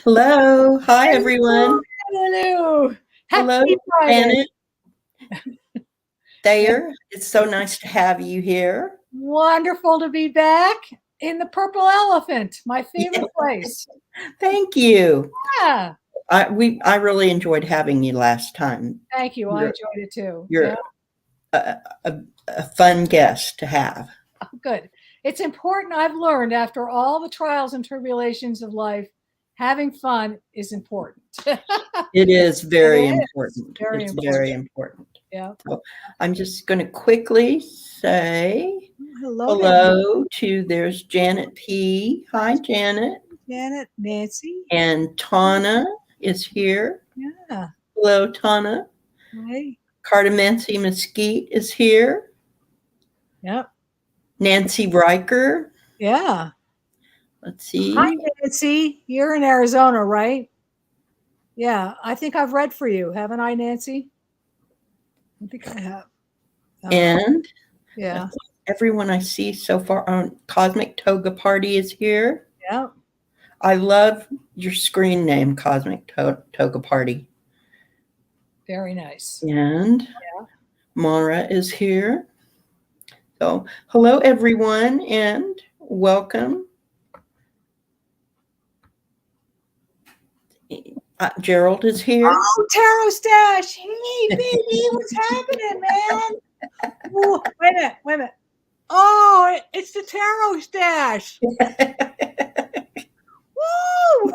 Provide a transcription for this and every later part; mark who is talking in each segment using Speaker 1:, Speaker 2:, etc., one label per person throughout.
Speaker 1: Hello. Hi,
Speaker 2: Hello,
Speaker 1: everyone.
Speaker 2: hello.
Speaker 1: Hello,
Speaker 2: Happy Friday.
Speaker 1: Janet
Speaker 2: Yeah,
Speaker 1: Thayer. It's so nice to have you here.
Speaker 2: wonderful to be back in the Purple Elephant, my
Speaker 1: Yeah,
Speaker 2: favorite place.
Speaker 1: thank you.
Speaker 2: Yeah,
Speaker 1: I really enjoyed having you last time.
Speaker 2: thank you. I
Speaker 1: You're
Speaker 2: enjoyed it too. Yeah,
Speaker 1: you're a fun guest to have.
Speaker 2: oh, good. It's important. I've learned after all the trials and tribulations of life, having fun is important.
Speaker 1: It is
Speaker 2: It
Speaker 1: very
Speaker 2: is
Speaker 1: important.
Speaker 2: very
Speaker 1: It's
Speaker 2: important.
Speaker 1: very important.
Speaker 2: Yeah.
Speaker 1: So I'm just going to quickly say
Speaker 2: Hello there,
Speaker 1: hello to there's Janet P. Hi, Janet.
Speaker 2: Janet, Nancy.
Speaker 1: And Tana is here.
Speaker 2: Yeah.
Speaker 1: Hello, Tana.
Speaker 2: Hi.
Speaker 1: Cardamancy Mesquite is here.
Speaker 2: Yep.
Speaker 1: Nancy Riker.
Speaker 2: Yeah.
Speaker 1: Let's
Speaker 2: Hi,
Speaker 1: see.
Speaker 2: Nancy. You're in Arizona, right? Yeah, I think I've read for you, haven't I, Nancy? I think I have.
Speaker 1: And
Speaker 2: Yeah,
Speaker 1: everyone I see so far on Cosmic Toga Party is here.
Speaker 2: yeah,
Speaker 1: I love your screen name, Cosmic Toga Party.
Speaker 2: very nice.
Speaker 1: And
Speaker 2: Yeah.
Speaker 1: Mara is here. So, hello, everyone, and welcome. Gerald is here.
Speaker 2: Oh, Tarot Stash. Hey, baby, what's happening, man? Ooh, wait a minute, wait a minute. Oh, it's the Tarot Stash. Woo!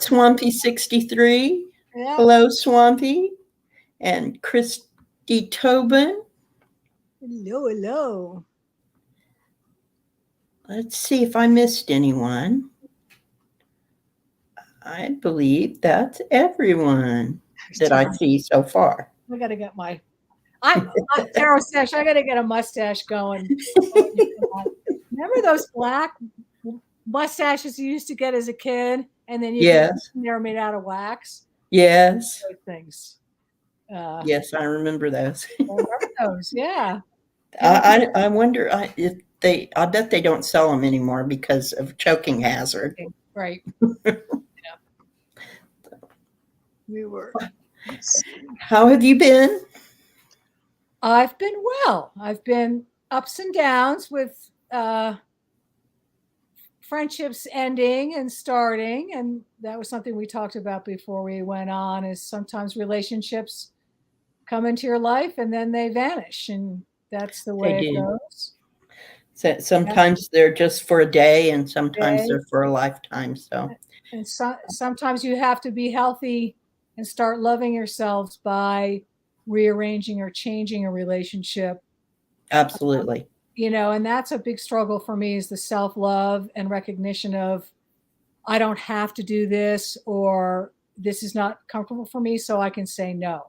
Speaker 1: Swampy 63.
Speaker 2: Yeah.
Speaker 1: Hello, Swampy. And Christy Tobin.
Speaker 2: Hello, hello.
Speaker 1: Let's see if I missed anyone. I believe that's everyone that I see so far.
Speaker 2: I gotta get my I'm Tarot Stash. I gotta get a mustache going. Remember those black mustaches you used to get as a kid, and then you could
Speaker 1: Yes,
Speaker 2: they're made out of wax.
Speaker 1: yes,
Speaker 2: Those things.
Speaker 1: yes, I remember those.
Speaker 2: Remember those? Yeah.
Speaker 1: I wonder if I bet they don't sell them anymore because of choking hazard.
Speaker 2: Right. Yeah. We were.
Speaker 1: How have you been?
Speaker 2: I've been well. I've been ups and downs with friendships ending and starting, and that was something we talked about before we went on. Is sometimes relationships come into your life and then they vanish, and that's the
Speaker 1: They
Speaker 2: way it
Speaker 1: do.
Speaker 2: goes.
Speaker 1: So sometimes they're just for a day, and sometimes
Speaker 2: Okay.
Speaker 1: they're for a lifetime. So
Speaker 2: And sometimes you have to be healthy and start loving yourselves by rearranging or changing a relationship,
Speaker 1: absolutely.
Speaker 2: and that's a big struggle for me, is the self-love and recognition of, I don't have to do this, or this is not comfortable for me, so I can say no.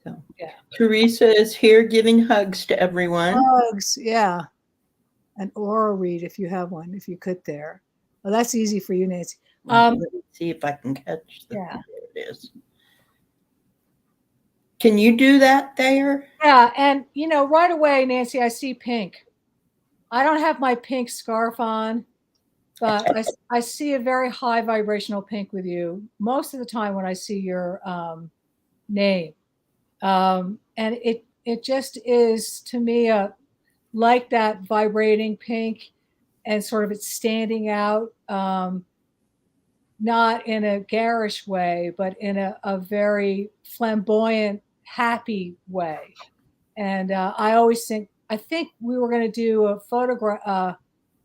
Speaker 1: So
Speaker 2: Yeah.
Speaker 1: Teresa is here giving hugs to everyone.
Speaker 2: Hugs, yeah. An aura read if you have one, if you could there. Well, that's easy for you, Nancy.
Speaker 1: Let me see if I can catch
Speaker 2: Yeah.
Speaker 1: There it is. Can you do that there?
Speaker 2: Yeah, and right away, Nancy, I see pink. I don't have my pink scarf on, but I see a very high vibrational pink with you most of the time when I see your name. And it just is, to me, like that vibrating pink, and sort of it's standing out, not in a garish way, but in a very flamboyant, happy way. And I think we were going to do a photograph,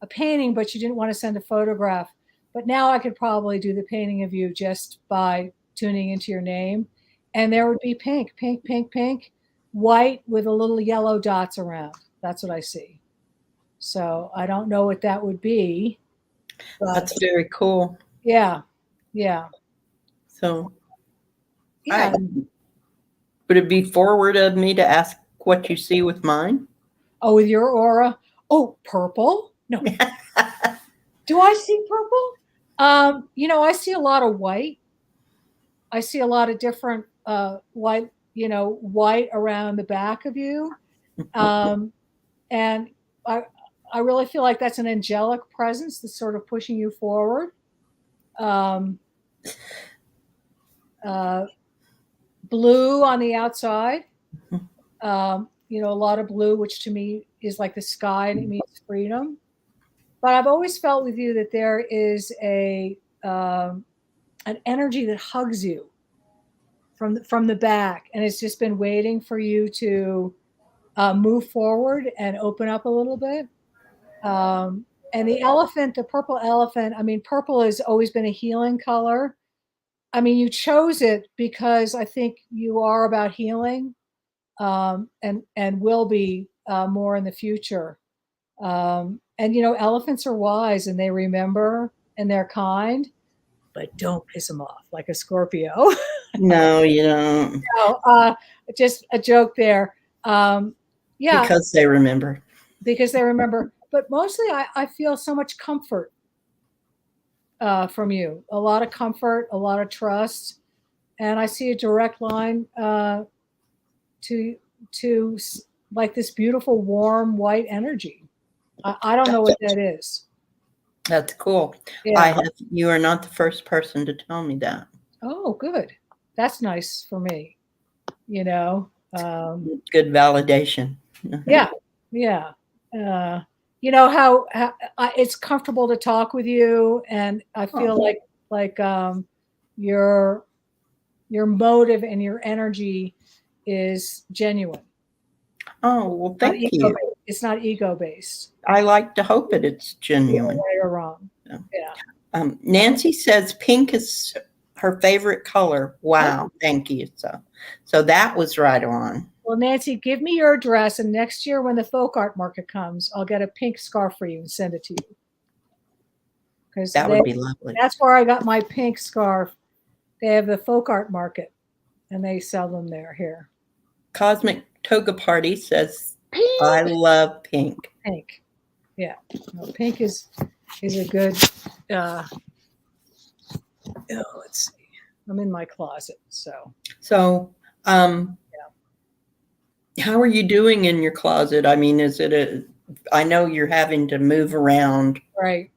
Speaker 2: a painting, but you didn't want to send a photograph. But now I could probably do the painting of you just by tuning into your name. And there would be pink, pink, pink, pink, white with a little yellow dots around. That's what I see. So I don't know what that would be. But
Speaker 1: That's very cool.
Speaker 2: yeah, yeah,
Speaker 1: So
Speaker 2: yeah.
Speaker 1: would it be forward of me to ask what you see with mine?
Speaker 2: Oh, with your aura. Oh, purple? No. Do I see purple? I see a lot of white. I see a lot of different white, white around the back of you. And I I really feel like that's an angelic presence that's sort of pushing you forward. Um, uh, Blue on the outside. A lot of blue, which to me is like the sky and it means freedom. But I've always felt with you that there is an energy that hugs you from the back, and it's just been waiting for you to move forward and open up a little bit. And the elephant, the purple elephant, I mean, purple has always been a healing color. I mean, you chose it because I think you are about healing, and will be more in the future. And elephants are wise and they remember and they're kind, but don't piss them off like a Scorpio.
Speaker 1: No, you don't.
Speaker 2: No, just a joke there. Yeah,
Speaker 1: Because they remember.
Speaker 2: because they remember. But mostly, I feel so much comfort from you. A lot of comfort, a lot of trust, and I see a direct line to like this beautiful, warm, white energy. I don't know what that is.
Speaker 1: That's cool.
Speaker 2: Yeah.
Speaker 1: You are not the first person to tell me that.
Speaker 2: Oh, good. That's nice for me. You know.
Speaker 1: Good validation.
Speaker 2: Yeah. Yeah. How it's comfortable to talk with you, and I feel like your motive and your energy is genuine.
Speaker 1: Oh, well, thank you.
Speaker 2: It's not ego based.
Speaker 1: I like to hope that it's genuine.
Speaker 2: Right or wrong. Yeah.
Speaker 1: Nancy says pink is her favorite color. Wow, thank you. So that was right on.
Speaker 2: Well, Nancy, give me your address, and next year when the folk art market comes, I'll get a pink scarf for you and send it to you. Because
Speaker 1: that would be lovely.
Speaker 2: That's where I got my pink scarf. They have the folk art market, and they sell them there here.
Speaker 1: Cosmic Toga Party says, pink. I love pink.
Speaker 2: Pink. Yeah. Well, pink is a good, let's see. I'm in my closet, so.
Speaker 1: So, how are you doing in your closet? I mean, I know you're having to move around.
Speaker 2: Right.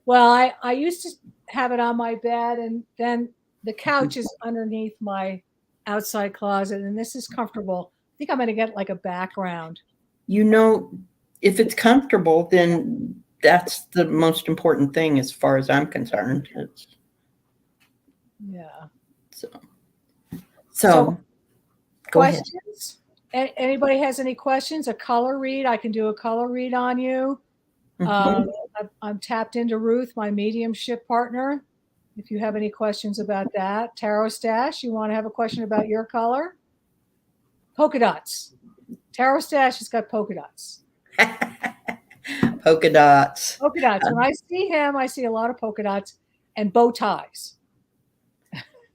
Speaker 2: Well, I used to have it on my bed, and then the couch is underneath my outside closet, and this is comfortable. I think I'm going to get like a background.
Speaker 1: If it's comfortable, then that's the most important thing as far as I'm concerned.
Speaker 2: Yeah.
Speaker 1: So go
Speaker 2: questions? Ahead. Anybody has any questions? A color read? I can do a color read on you. I'm tapped into Ruth, my mediumship partner. If you have any questions about that. Tarot Stash, you want to have a question about your color? Polka dots. Tarot Stash has got polka dots.
Speaker 1: Polka dots.
Speaker 2: Polka dots. When I see him, I see a lot of polka dots and bow ties.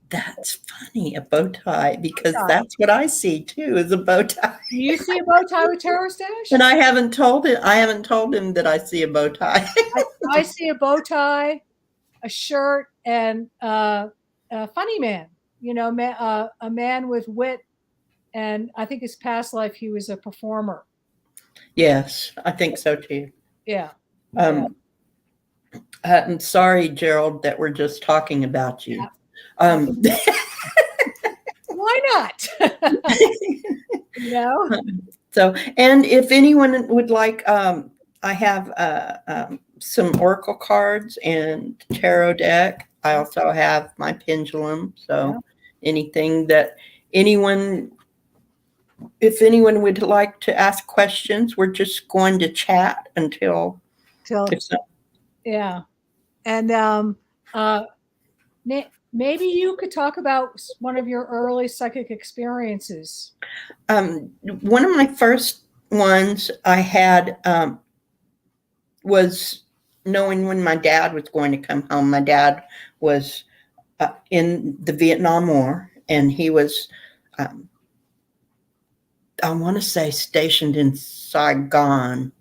Speaker 1: That's funny, a bow tie, because that's what I see too, is a bow tie.
Speaker 2: Do you see a bow tie with Tarot Stash?
Speaker 1: And I haven't told him that I see a bow tie.
Speaker 2: I see a bow tie, a shirt, and a funny man. A man with wit, and I think his past life he was a performer.
Speaker 1: Yes, I think so too.
Speaker 2: Yeah.
Speaker 1: I'm sorry, Gerald, that we're just talking about you. Yeah.
Speaker 2: Why not?
Speaker 1: So, and if anyone would like, I have some oracle cards and tarot deck. I also have my pendulum. So anything that if anyone would like to ask questions, we're just going to chat until.
Speaker 2: Yeah. And maybe you could talk about one of your early psychic experiences.
Speaker 1: One of my first ones I had was knowing when my dad was going to come home. My dad was in the Vietnam War, and he was, I want to say, stationed in Saigon.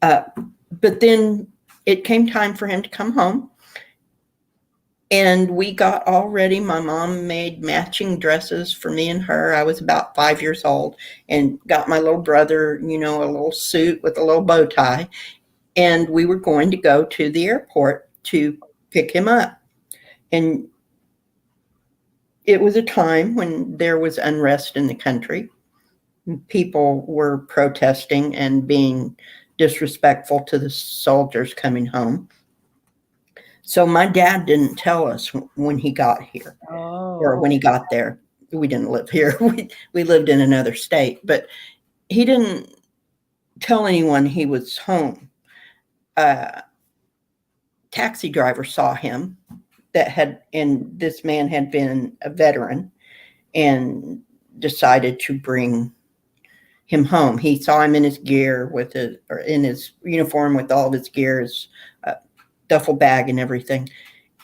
Speaker 1: But then it came time for him to come home. And we got all ready. My mom made matching dresses for me and her. I was about 5 years old, and got my little brother, a little suit with a little bow tie. and we were going to go to the airport to pick him up. And it was a time when there was unrest in the country. People were protesting and being disrespectful to the soldiers coming home. So my dad didn't tell us when he got here, or when he got there. We didn't live here. We lived in another state, but he didn't tell anyone he was home. Taxi driver saw him, and this man had been a veteran and decided to bring him home. He saw him in his gear or in his uniform with all of his gears, duffel bag and everything.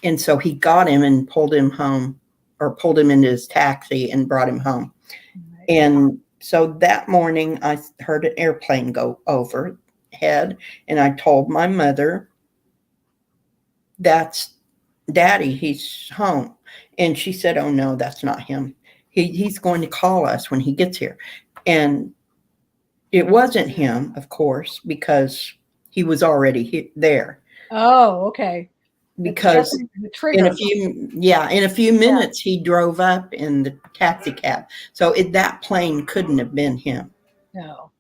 Speaker 1: And so he got him and pulled him home, or pulled him into his taxi and brought him home. Right. And so that morning I heard an airplane go overhead, and I told my mother, "That's Daddy, he's home." And she said, "Oh no, that's not him. He's going to call us when he gets here." And it wasn't him, of course, because he was already there.
Speaker 2: Oh, okay.
Speaker 1: Because in a few minutes he drove up in the taxi cab. So that plane couldn't have been him.
Speaker 2: No.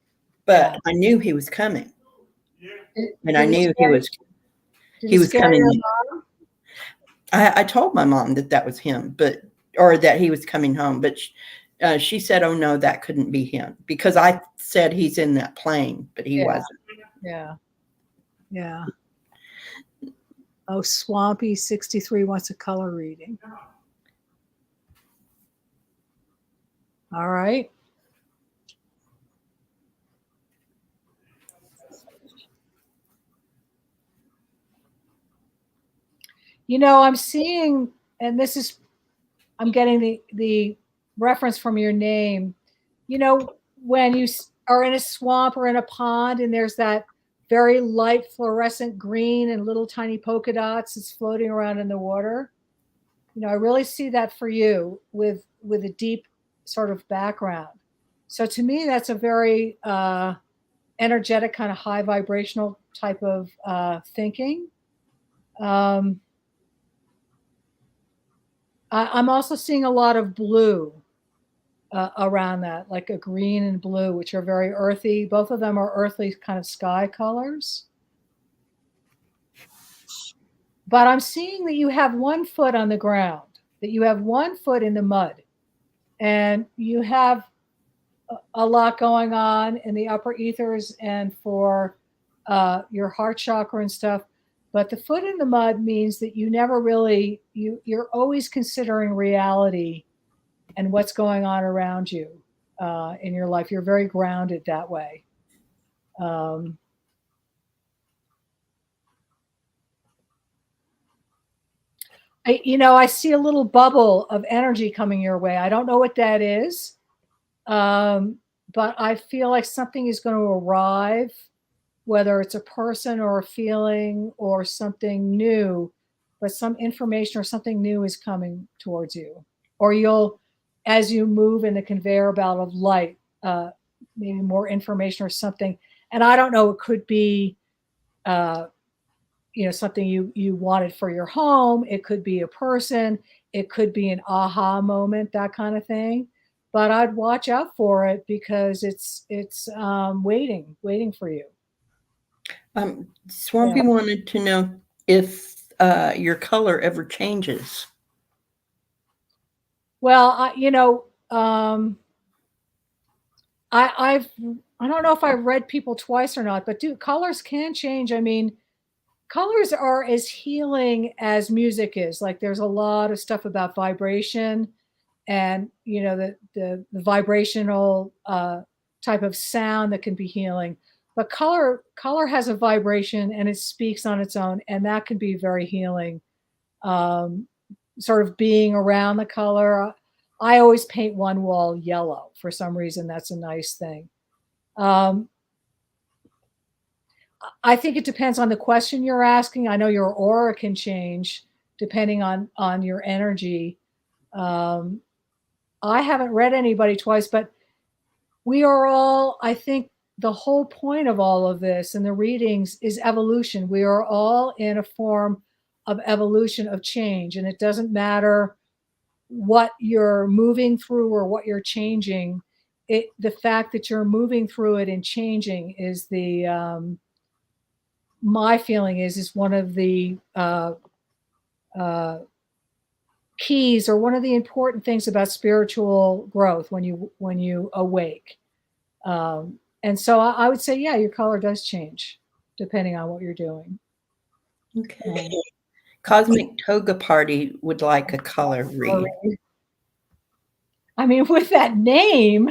Speaker 1: But I knew he was coming. And I knew he was coming.
Speaker 2: Your mom?
Speaker 1: I told my mom that was him, or that he was coming home, but she said, "Oh no, that couldn't be him," because I said he's in that plane, but he wasn't.
Speaker 2: Yeah. Oh, Swampy 63 wants a color reading. All right. I'm seeing, and I'm getting the reference from your name. When you are in a swamp or in a pond and there's that very light fluorescent green and little tiny polka dots that's floating around in the water. I really see that for you with a deep sort of background. So to me, that's a very energetic, kind of high vibrational type of thinking. I'm also seeing a lot of blue around that, like a green and blue, which are very earthy. Both of them are earthly kind of sky colors. But I'm seeing that you have one foot on the ground, that you have one foot in the mud, and you have a lot going on in the upper ethers and for your heart chakra and stuff. But the foot in the mud means that you never really, you're always considering reality and what's going on around you in your life. You're very grounded that way. I see a little bubble of energy coming your way. I don't know what that is, but I feel like something is going to arrive, whether it's a person or a feeling or something new, but some information or something new is coming towards you. Or you'll, as you move in the conveyor belt of light, maybe more information or something. And I don't know, it could be something you wanted for your home. It could be a person. It could be an aha moment, that kind of thing. But I'd watch out for it because it's waiting for you.
Speaker 1: Swampy wanted to know if your color ever changes.
Speaker 2: Well, I don't know if I've read people twice or not, but colors can change. I mean, colors are as healing as music is. Like there's a lot of stuff about vibration and the vibrational type of sound that can be healing. But color has a vibration and it speaks on its own, and that can be very healing. Sort of being around the color. I always paint one wall yellow for some reason. That's a nice thing. I think it depends on the question you're asking. I know your aura can change depending on your energy. I haven't read anybody twice, but we are all, I think, the whole point of all of this and the readings is evolution. We are all in a form of evolution, of change, and it doesn't matter what you're moving through or what you're changing. The fact that you're moving through it and changing is my feeling is one of the uh, keys, or one of the important things about spiritual growth when you awake. And so I would say, yeah, your color does change depending on what you're doing.
Speaker 1: Okay. Cosmic Toga Party would like a color read.
Speaker 2: I mean, with that name,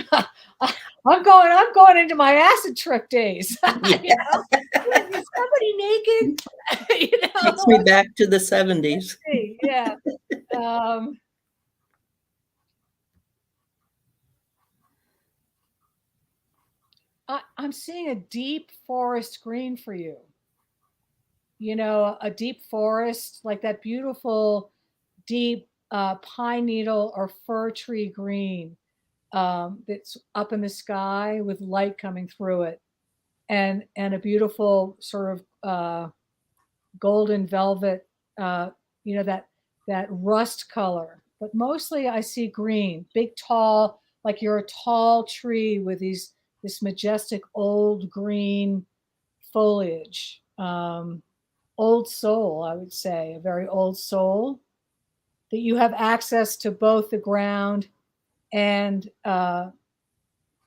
Speaker 2: I'm going into my acid trip days.
Speaker 1: Yeah.
Speaker 2: You know? Is somebody naked? You know?
Speaker 1: Takes me back to the 70s.
Speaker 2: Yeah. I'm seeing a deep forest green for you. You know, a deep forest, like that beautiful, deep pine needle or fir tree green that's up in the sky with light coming through it, and a beautiful sort of golden velvet, you know, that rust color. But mostly I see green, big, tall, like you're a tall tree with this majestic old green foliage. Old soul, I would say, a very old soul, that you have access to both the ground and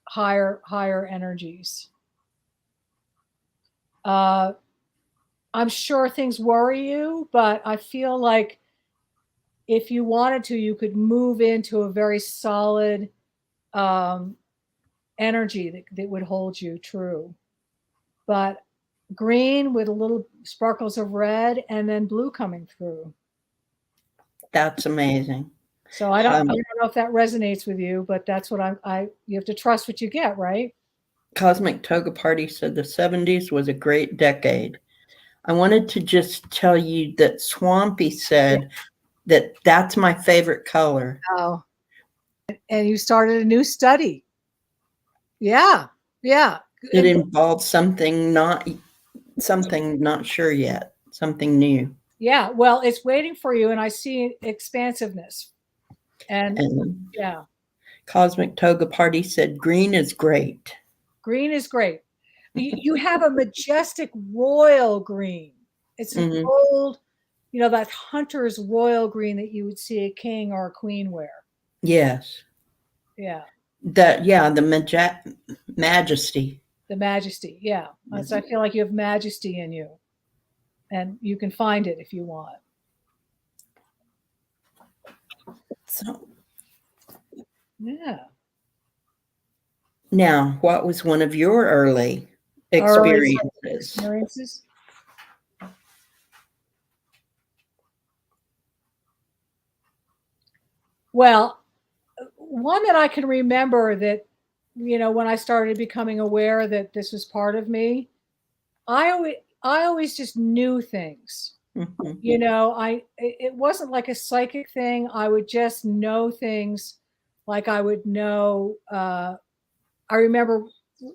Speaker 2: higher energies. I'm sure things worry you, but I feel like if you wanted to, you could move into a very solid energy that would hold you true. But green with a little sparkles of red and then blue coming through.
Speaker 1: That's amazing.
Speaker 2: So I don't know if that resonates with you, but that's what you have to trust what you get, right?
Speaker 1: Cosmic Toga Party said the 70s was a great decade. I wanted to just tell you that Swampy said that that's my favorite color.
Speaker 2: Oh, and you started a new study. Yeah.
Speaker 1: It involves something not sure yet, something new.
Speaker 2: Yeah, well, it's waiting for you, and I see expansiveness. And yeah.
Speaker 1: Cosmic Toga Party said green is great.
Speaker 2: Green is great. You have a majestic royal green. It's an old, you know, that hunter's royal green that you would see a king or a queen wear.
Speaker 1: Yes.
Speaker 2: Yeah.
Speaker 1: The majesty.
Speaker 2: The majesty, yeah. So I feel like you have majesty in you, and you can find it if you want.
Speaker 1: So,
Speaker 2: yeah.
Speaker 1: Now, what was one of your early experiences?
Speaker 2: Well, one that I can remember that, you know, when I started becoming aware that this was part of me, I always just knew things. Mm-hmm. You know, it wasn't like a psychic thing. I would just know things, like I would know. I remember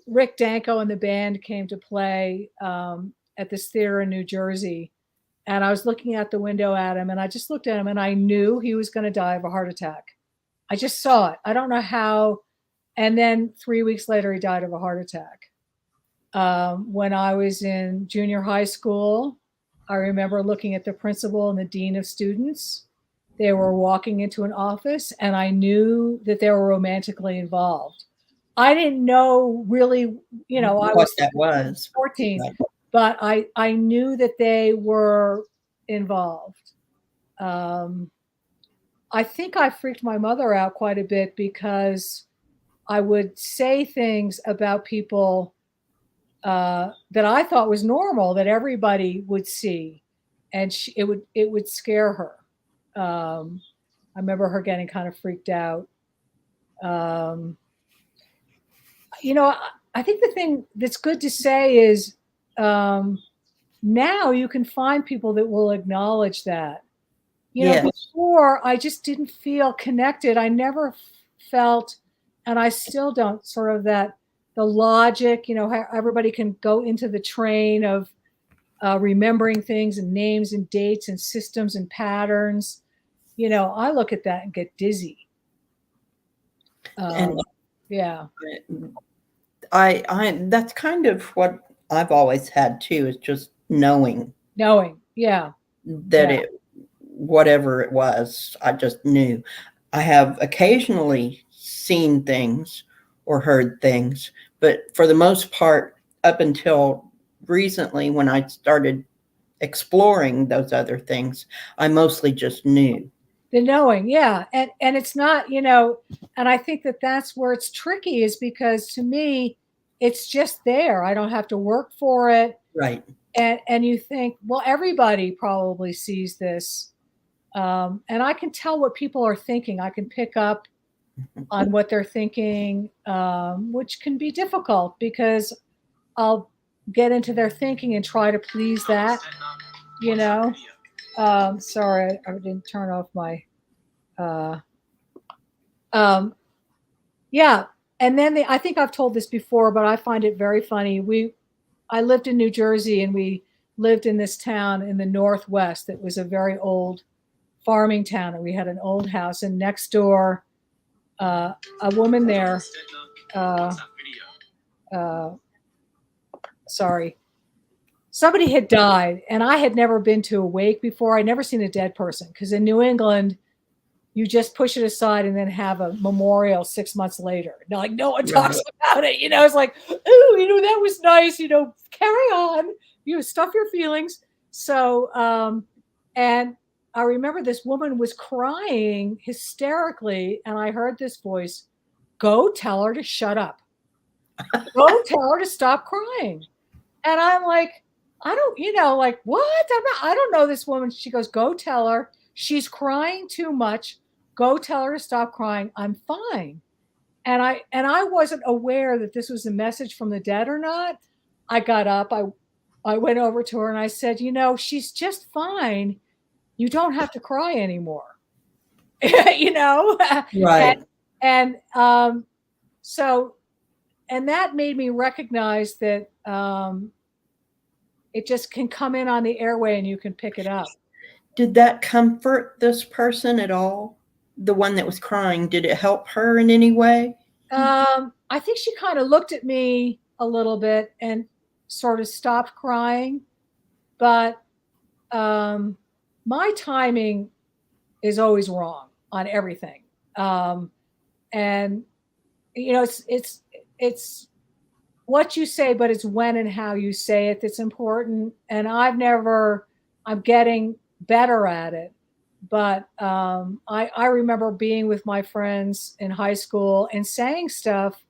Speaker 2: Rick Danko and the band came to play at this theater in New Jersey, and I was looking out the window at him, and I just looked at him, and I knew he was going to die of a heart attack. I just saw it. I don't know how. And then 3 weeks later, he died of a heart attack. When I was in junior high school, I remember looking at the principal and the dean of students. They were walking into an office, and I knew that they were romantically involved. I didn't know really, you know, I was 14, right. But I knew that they were involved. I think I freaked my mother out quite a bit because I would say things about people that I thought was normal, that everybody would see, and it would scare her. I remember her getting kind of freaked out. You know, I think the thing that's good to say is now you can find people that will acknowledge that. You know, before I just didn't feel connected. I never felt, and I still don't, sort of that the logic, you know, how everybody can go into the train of remembering things and names and dates and systems and patterns. You know, I look at that and get dizzy.
Speaker 1: And
Speaker 2: Yeah,
Speaker 1: I that's kind of what I've always had too, is just knowing
Speaker 2: knowing. Yeah,
Speaker 1: that
Speaker 2: yeah.
Speaker 1: it, whatever it was, I just knew. I have occasionally seen things or heard things, but for the most part, up until recently when I started exploring those other things, I mostly just knew.
Speaker 2: The knowing, yeah, and it's not, you know, and I think that that's where it's tricky, is because to me, it's just there. I don't have to work for it,
Speaker 1: Right.
Speaker 2: and you think, well, everybody probably sees this, and I can tell what people are thinking. I can pick up on what they're thinking, which can be difficult because I'll get into their thinking and try to please that, you know. Sorry, I didn't turn off my. Uh, um, yeah, and then I think I've told this before, but I find it very funny. I lived in New Jersey, and we lived in this town in the Northwest that was a very old farming town, and we had an old house, and next door, a woman there. Uh, uh, sorry, somebody had died, and I had never been to a wake before. I'd never seen a dead person, because in New England, you just push it aside and then have a memorial 6 months later. Like, no one talks
Speaker 1: Right.
Speaker 2: about it. You know, it's like, oh, you know, that was nice. You know, carry on. You know, stuff your feelings. So, and I remember this woman was crying hysterically, and I heard this voice, "Go tell her to shut up. Go tell her to stop crying." And I'm like, I don't, you know, like, what? I don't know this woman. She goes, go tell her she's crying too much. Go tell her to stop crying. I'm fine. And I wasn't aware that this was a message from the dead or not. I got up, I went over to her and I said, you know, she's just fine. You don't have to cry anymore. You know? and
Speaker 1: Right.
Speaker 2: and so and that made me recognize that it just can come in on the airway and you can pick it up.
Speaker 1: Did that comfort this person at all? The one that was crying, did it help her in any way?
Speaker 2: I think she kind of looked at me a little bit and sort of stopped crying, but um, my timing is always wrong on everything. Um, and you know, it's what you say, but it's when and how you say it that's important. And I'm getting better at it. But I remember being with my friends in high school and saying stuff,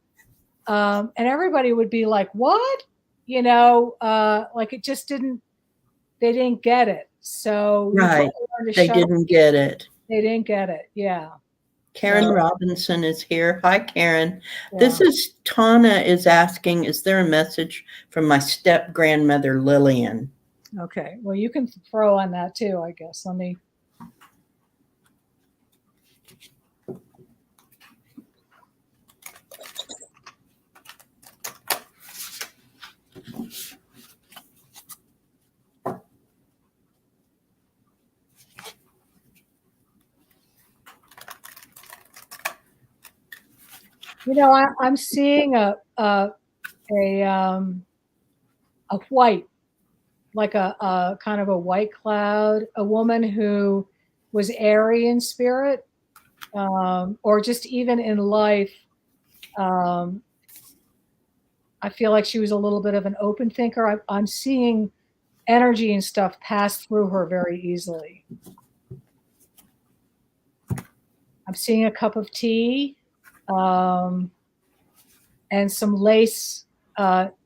Speaker 2: and everybody would be like, "What?" You know, like it just didn't. They didn't get it. So you try
Speaker 1: Right.
Speaker 2: to learn to
Speaker 1: They
Speaker 2: shut up.
Speaker 1: didn't get it.
Speaker 2: They didn't get it. Yeah.
Speaker 1: Karen
Speaker 2: So
Speaker 1: Robinson is here. Hi, Karen.
Speaker 2: yeah.
Speaker 1: This is Tana is asking, is there a message from my step grandmother Lillian?
Speaker 2: Okay. Well, you can throw on that too, I guess. Let me. You know, I'm seeing a a white, like a kind of a white cloud, a woman who was airy in spirit, or just even in life. Um, I feel like she was a little bit of an open thinker. I'm seeing energy and stuff pass through her very easily. I'm seeing a cup of tea, um, and some lace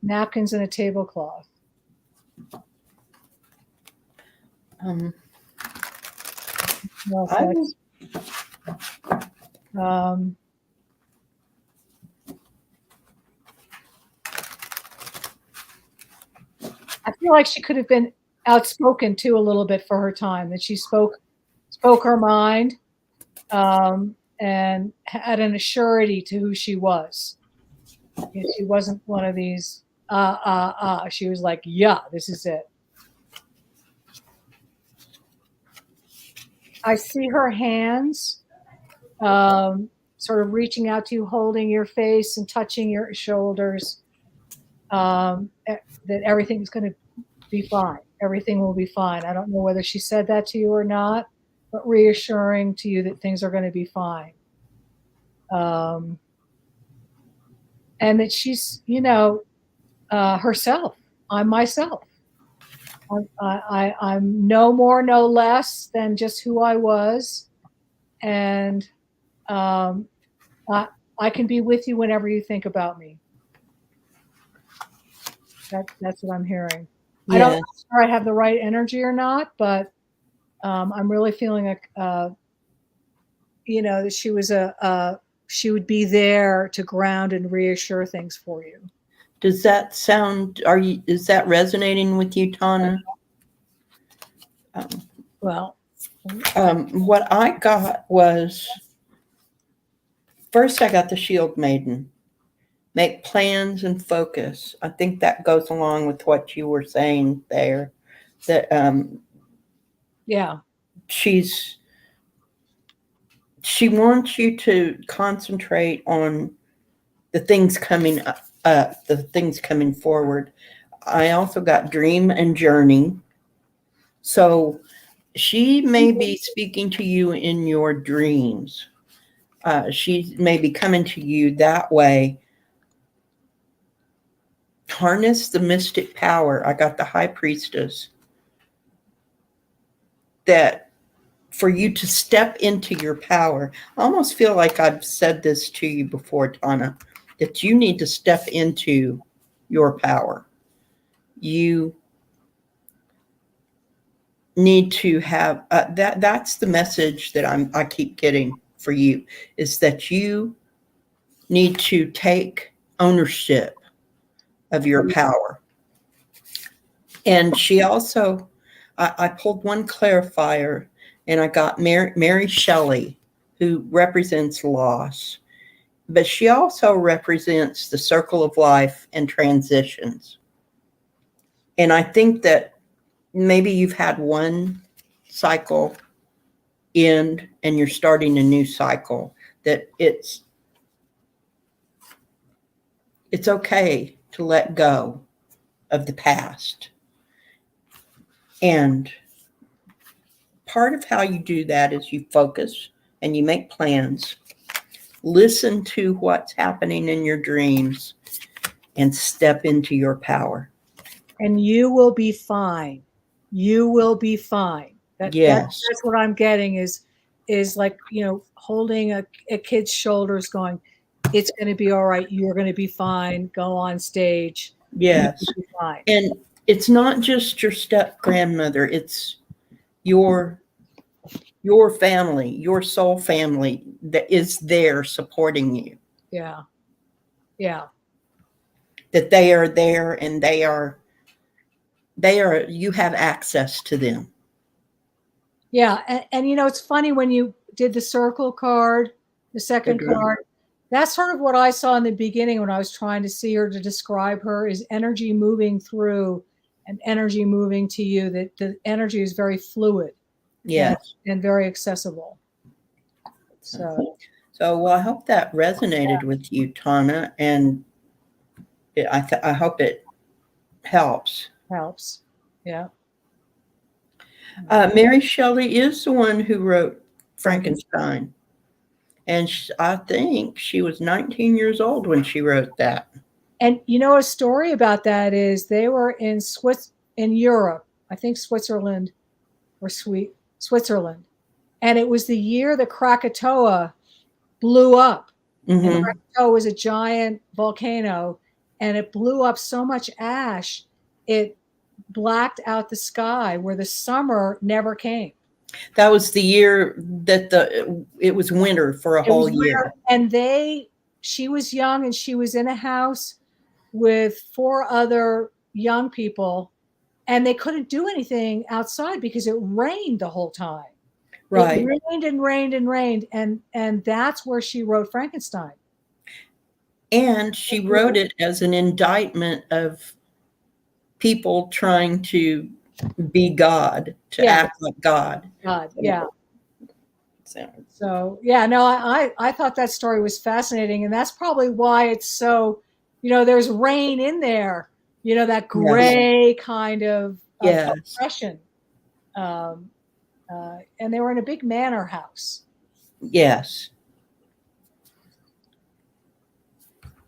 Speaker 2: napkins and a tablecloth.
Speaker 1: Um,
Speaker 2: No
Speaker 1: I
Speaker 2: effects. Um, I feel like she could have been outspoken too a little bit for her time. That she spoke her mind, and had an assurity to who she was. And she wasn't one of these, She was like, yeah, this is it. I see her hands sort of reaching out to you, holding your face and touching your shoulders, that everything's going to be fine. Everything will be fine. I don't know whether she said that to you or not, but reassuring to you that things are going to be fine. And that she's, herself. I'm myself. I'm no more, no less than just who I was. And um, I can be with you whenever you think about me. That's what I'm hearing. I don't know if I have the right energy or not, but I'm really feeling like, that she would be there to ground and reassure things for you.
Speaker 1: Does that sound, is that resonating with you, Tana?
Speaker 2: Well,
Speaker 1: what I got was, first I got the Shield Maiden. Make plans and focus. I think that goes along with what you were saying there. That
Speaker 2: yeah.
Speaker 1: She wants you to concentrate on the things coming up, the things coming forward. I also got dream and journey. So she may be speaking to you in your dreams. She may be coming to you that way. Harness the mystic power. I got the High Priestess. That for you to step into your power. I almost feel like I've said this to you before, Tana, that you need to step into your power. You need to have that's the message that I keep getting for you, is that you need to take ownership of your power. And she also, I pulled one clarifier, and I got Mary Shelley, who represents loss, but she also represents the circle of life and transitions. And I think that maybe you've had one cycle end and you're starting a new cycle, that it's okay to let go of the past. And part of how you do that is you focus and you make plans, listen to what's happening in your dreams, and step into your power.
Speaker 2: And you will be fine. You will be fine. That's what I'm getting is like, holding a kid's shoulders going, it's going to be all right. You're going to be fine. Go on stage.
Speaker 1: Yes.
Speaker 2: You'll be fine.
Speaker 1: And it's not just your step grandmother. It's your family, your soul family that is there supporting you.
Speaker 2: Yeah. Yeah.
Speaker 1: That they are there, and you have access to them.
Speaker 2: Yeah. And it's funny, when you did the circle card, the second card, that's sort of what I saw in the beginning when I was trying to see her, to describe her, is energy moving through and energy moving to you, that the energy is very fluid.
Speaker 1: Yes.
Speaker 2: And very accessible. So
Speaker 1: well, I hope that resonated with you, Tana, and I hope it helps.
Speaker 2: Yeah.
Speaker 1: Mary Shelley is the one who wrote Frankenstein. And I think she was 19 years old when she wrote that.
Speaker 2: And a story about that is, they were in Europe, I think Switzerland or Switzerland. And it was the year that Krakatoa blew up.
Speaker 1: Mm-hmm.
Speaker 2: And Krakatoa was a giant volcano, and it blew up so much ash, it blacked out the sky, where the summer never came.
Speaker 1: That was the year that it was winter for a whole year.
Speaker 2: And she was young, and she was in a house with 4 other young people, and they couldn't do anything outside because it rained the whole time.
Speaker 1: Right.
Speaker 2: It rained and rained and rained. And that's where she wrote Frankenstein.
Speaker 1: And she wrote it as an indictment of people trying to be God, to
Speaker 2: Yeah.
Speaker 1: act like God.
Speaker 2: God, yeah.
Speaker 1: So,
Speaker 2: So yeah, no, I thought that story was fascinating, and that's probably why it's so, there's rain in there, that
Speaker 1: yes,
Speaker 2: gray kind of
Speaker 1: yes,
Speaker 2: oppression. Um, and they were in a big manor house.
Speaker 1: yes.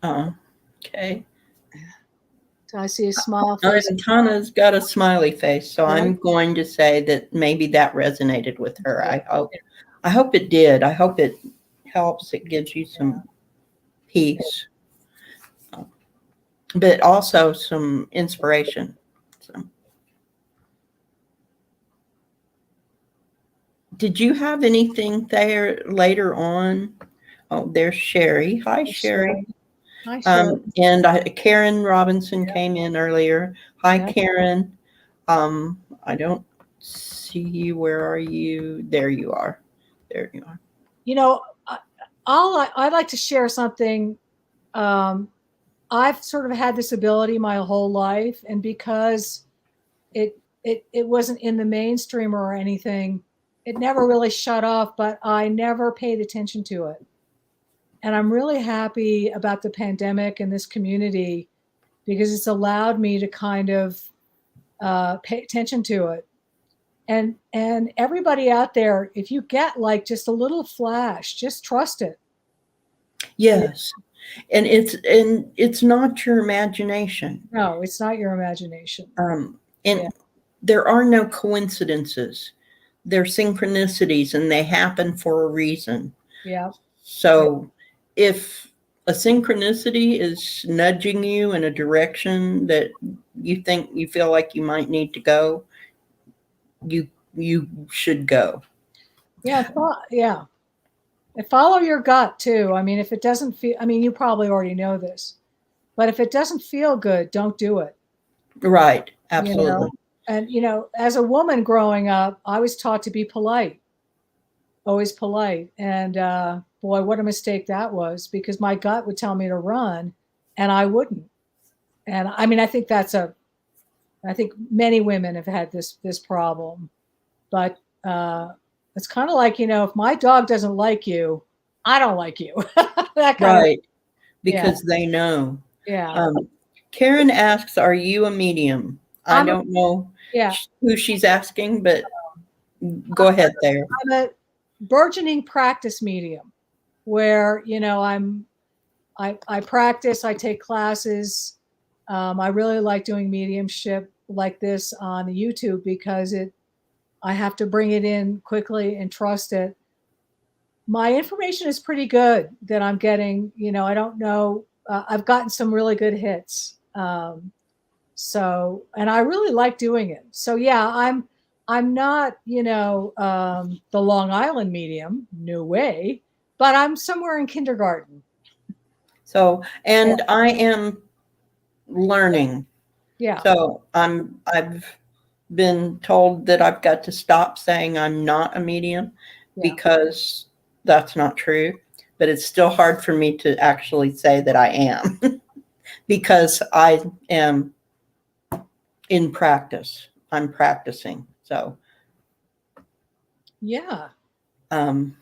Speaker 1: Okay.
Speaker 2: So I see a smile face.
Speaker 1: Tana's got a smiley face, so
Speaker 2: Yeah.
Speaker 1: I'm going to say that maybe that resonated with her. I hope. I hope it did. I hope it helps. It gives you some peace, but also some inspiration. So. Did you have anything there later on? Oh, there's Sherry. Hi, Sherry.
Speaker 2: Hi, Sherry.
Speaker 1: And Karen Robinson came in earlier. Hi,
Speaker 2: Yeah.
Speaker 1: Karen. I don't see you. Where are you? There you are. There you are.
Speaker 2: I'd like to share something. I've sort of had this ability my whole life, and because it wasn't in the mainstream or anything, it never really shut off, but I never paid attention to it. And I'm really happy about the pandemic and this community because it's allowed me to kind of pay attention to it. And everybody out there, if you get like just a little flash, just trust it.
Speaker 1: Yes. And it's not your imagination.
Speaker 2: No, it's not your imagination.
Speaker 1: And
Speaker 2: Yeah.
Speaker 1: there are no coincidences. They're synchronicities and they happen for a reason.
Speaker 2: Yeah.
Speaker 1: So if a synchronicity is nudging you in a direction that you think you feel like you might need to go, you should go.
Speaker 2: Yeah. Yeah. And follow your gut too. I mean, if it doesn't feel, I mean, you probably already know this, but if it doesn't feel good, don't do it.
Speaker 1: Right.
Speaker 2: You know,
Speaker 1: Absolutely.
Speaker 2: and as a woman growing up, I was taught to be polite, always polite. And boy, what a mistake that was because my gut would tell me to run and I wouldn't. And I mean, I think many women have had this problem, but it's kind of like, if my dog doesn't like you, I don't like you. That kind of,
Speaker 1: Right.
Speaker 2: yeah,
Speaker 1: Because they know.
Speaker 2: yeah.
Speaker 1: Karen asks, "Are you a medium?" I
Speaker 2: I'm a,
Speaker 1: don't know
Speaker 2: yeah,
Speaker 1: who she's asking, but go ahead there.
Speaker 2: I'm a burgeoning practice medium where, I practice, I take classes. I really like doing mediumship like this on YouTube because I have to bring it in quickly and trust it. My information is pretty good that I'm getting. I don't know. I've gotten some really good hits. And I really like doing it. So yeah, I'm not, the Long Island medium, no way, but I'm somewhere in kindergarten.
Speaker 1: So,
Speaker 2: Yeah.
Speaker 1: and I am learning.
Speaker 2: Yeah.
Speaker 1: So I've been told that I've got to stop saying I'm not a medium
Speaker 2: Yeah.
Speaker 1: because that's not true. But it's still hard for me to actually say that I am because I am in practice. I'm practicing. So
Speaker 2: Yeah.
Speaker 1: um,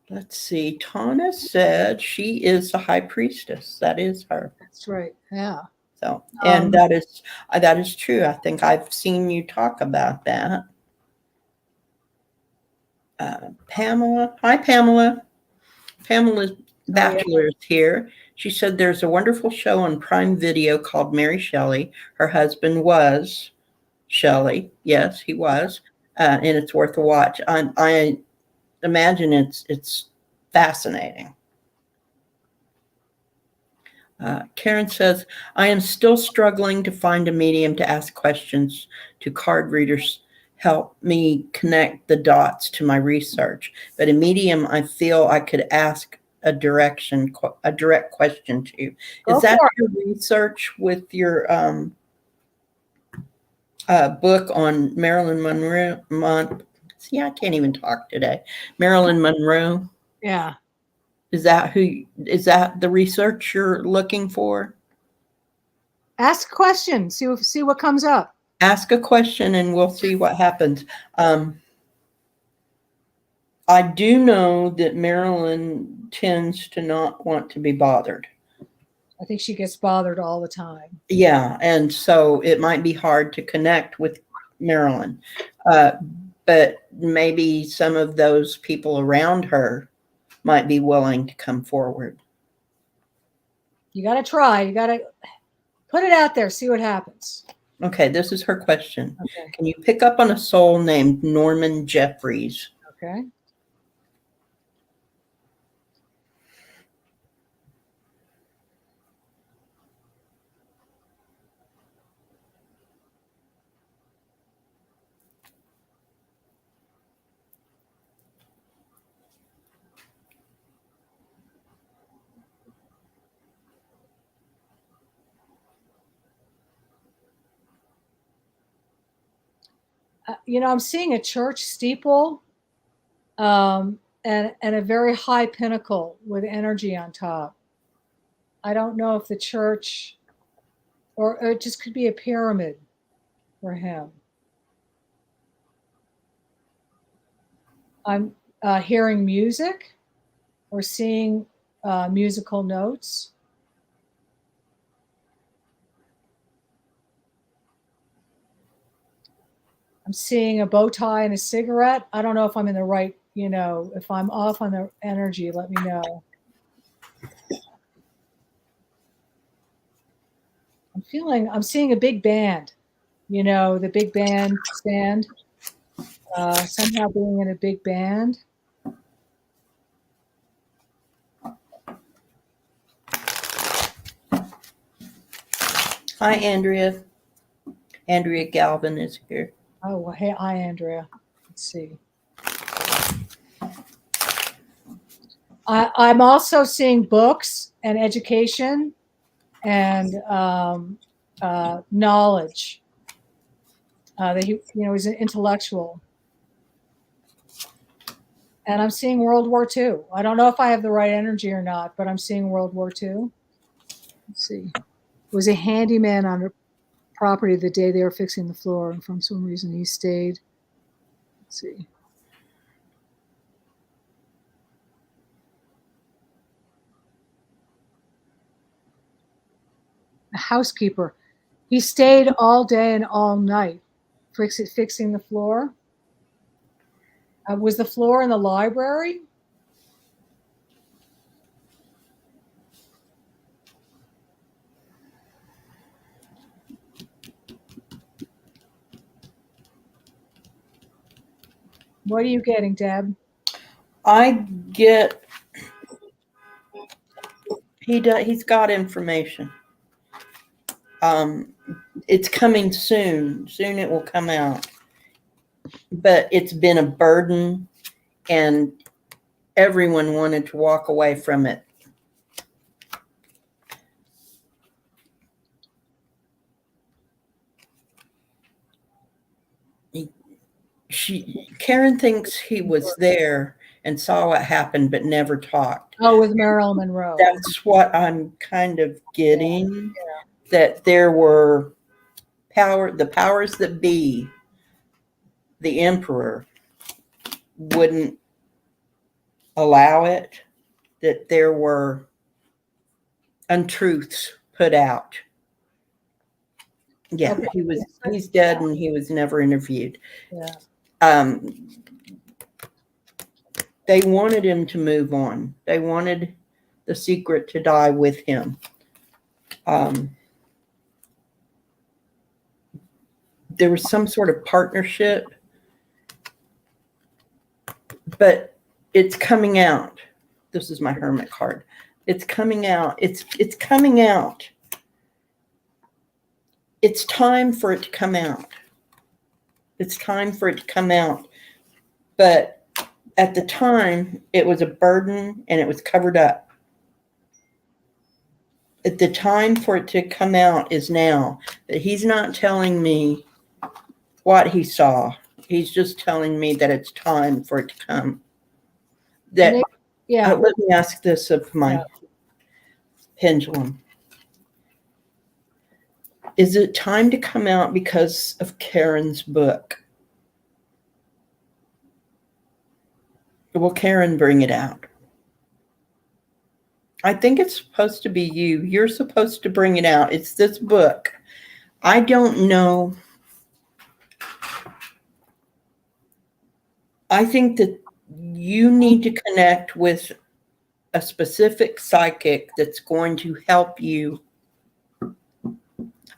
Speaker 1: let's see. Tana said she is a high priestess. That is her.
Speaker 2: That's right. Yeah.
Speaker 1: So, and
Speaker 2: Um,
Speaker 1: that is true. I think I've seen you talk about that. Pamela, hi Pamela. Pamela
Speaker 2: oh yeah.
Speaker 1: Bachelor is here. She said there's a wonderful show on Prime Video called Mary Shelley. Her husband was Shelley. Yes, he was, and it's worth a watch. I imagine it's fascinating. Karen says, I am still struggling to find a medium to ask questions to card readers. Help me connect the dots to my research. But a medium I feel I could ask a direct question to.
Speaker 2: Go
Speaker 1: Is that
Speaker 2: for
Speaker 1: your research with your book on Marilyn Monroe? See, I can't even talk today. Marilyn Monroe.
Speaker 2: it. Yeah.
Speaker 1: Is that the research you're looking for?
Speaker 2: Ask a question. See what comes up.
Speaker 1: Ask a question and we'll see what happens. I do know that Marilyn tends to not want to be bothered.
Speaker 2: I think she gets bothered all the time.
Speaker 1: Yeah, and so it might be hard to connect with Marilyn. But maybe some of those people around her might be willing to come forward.
Speaker 2: You got to try. You got to put it out there. See what happens.
Speaker 1: Okay, this is her question.
Speaker 2: Okay.
Speaker 1: Can you pick up on a soul named Norman Jeffries?
Speaker 2: Okay. I'm seeing a church steeple and a very high pinnacle with energy on top. I don't know if the church, or it just could be a pyramid for him. I'm hearing music or seeing musical notes. I'm seeing a bow tie and a cigarette. I don't know if I'm in the right, if I'm off on the energy, let me know. I'm seeing a big band, the big band stand, somehow being in a big band.
Speaker 1: Hi, Andrea. Andrea Galvin is here.
Speaker 2: Oh, well, hey, hi, Andrea. Let's see. I'm also seeing books and education and knowledge. That he's an intellectual. And I'm seeing World War II. I don't know if I have the right energy or not, but I'm seeing World War II. Let's see. It was a handyman on the property the day they were fixing the floor, and for some reason he stayed. Let's see. A housekeeper. He stayed all day and all night fixing the floor. Was the floor in the library? What are you getting, Deb?
Speaker 1: I get he's got information. It's coming soon. Soon it will come out. But it's been a burden and everyone wanted to walk away from it. Karen thinks he was there and saw what happened, but never talked.
Speaker 2: Oh, with Marilyn Monroe.
Speaker 1: That's what I'm kind of getting, that there were the powers that be, the emperor, wouldn't allow it, that there were untruths put out. Yeah, okay. He's dead and he was never interviewed.
Speaker 2: Yeah.
Speaker 1: They wanted him to move on. They wanted the secret to die with him. There was some sort of partnership, but it's coming out. This is my Hermit card. It's coming out. It's coming out. It's time for it to come out. It's time for it to come out. But at the time, it was a burden and it was covered up. At the time for it to come out is now. But he's not telling me what he saw. He's just telling me that it's time for it to come. That
Speaker 2: Yeah.
Speaker 1: Let me ask this of my
Speaker 2: Yeah.
Speaker 1: pendulum. Is it time to come out because of Karen's book? Will Karen bring it out? I think it's supposed to be you. You're supposed to bring it out. It's this book. I don't know. I think that you need to connect with a specific psychic that's going to help you.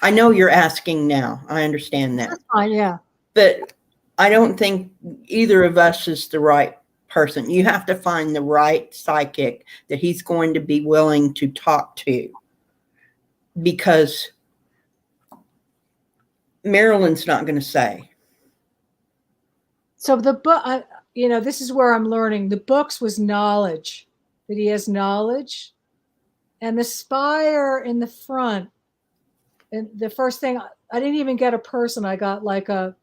Speaker 1: I know you're asking now. I understand that.
Speaker 2: That's fine. Yeah.
Speaker 1: But I don't think either of us is the right person. You have to find the right psychic that he's going to be willing to talk to, because Marilyn's not going to say.
Speaker 2: So the book, this is where I'm learning. The books was knowledge, that he has knowledge, and the spire in the front. And the first thing, I didn't even get a person. I got like a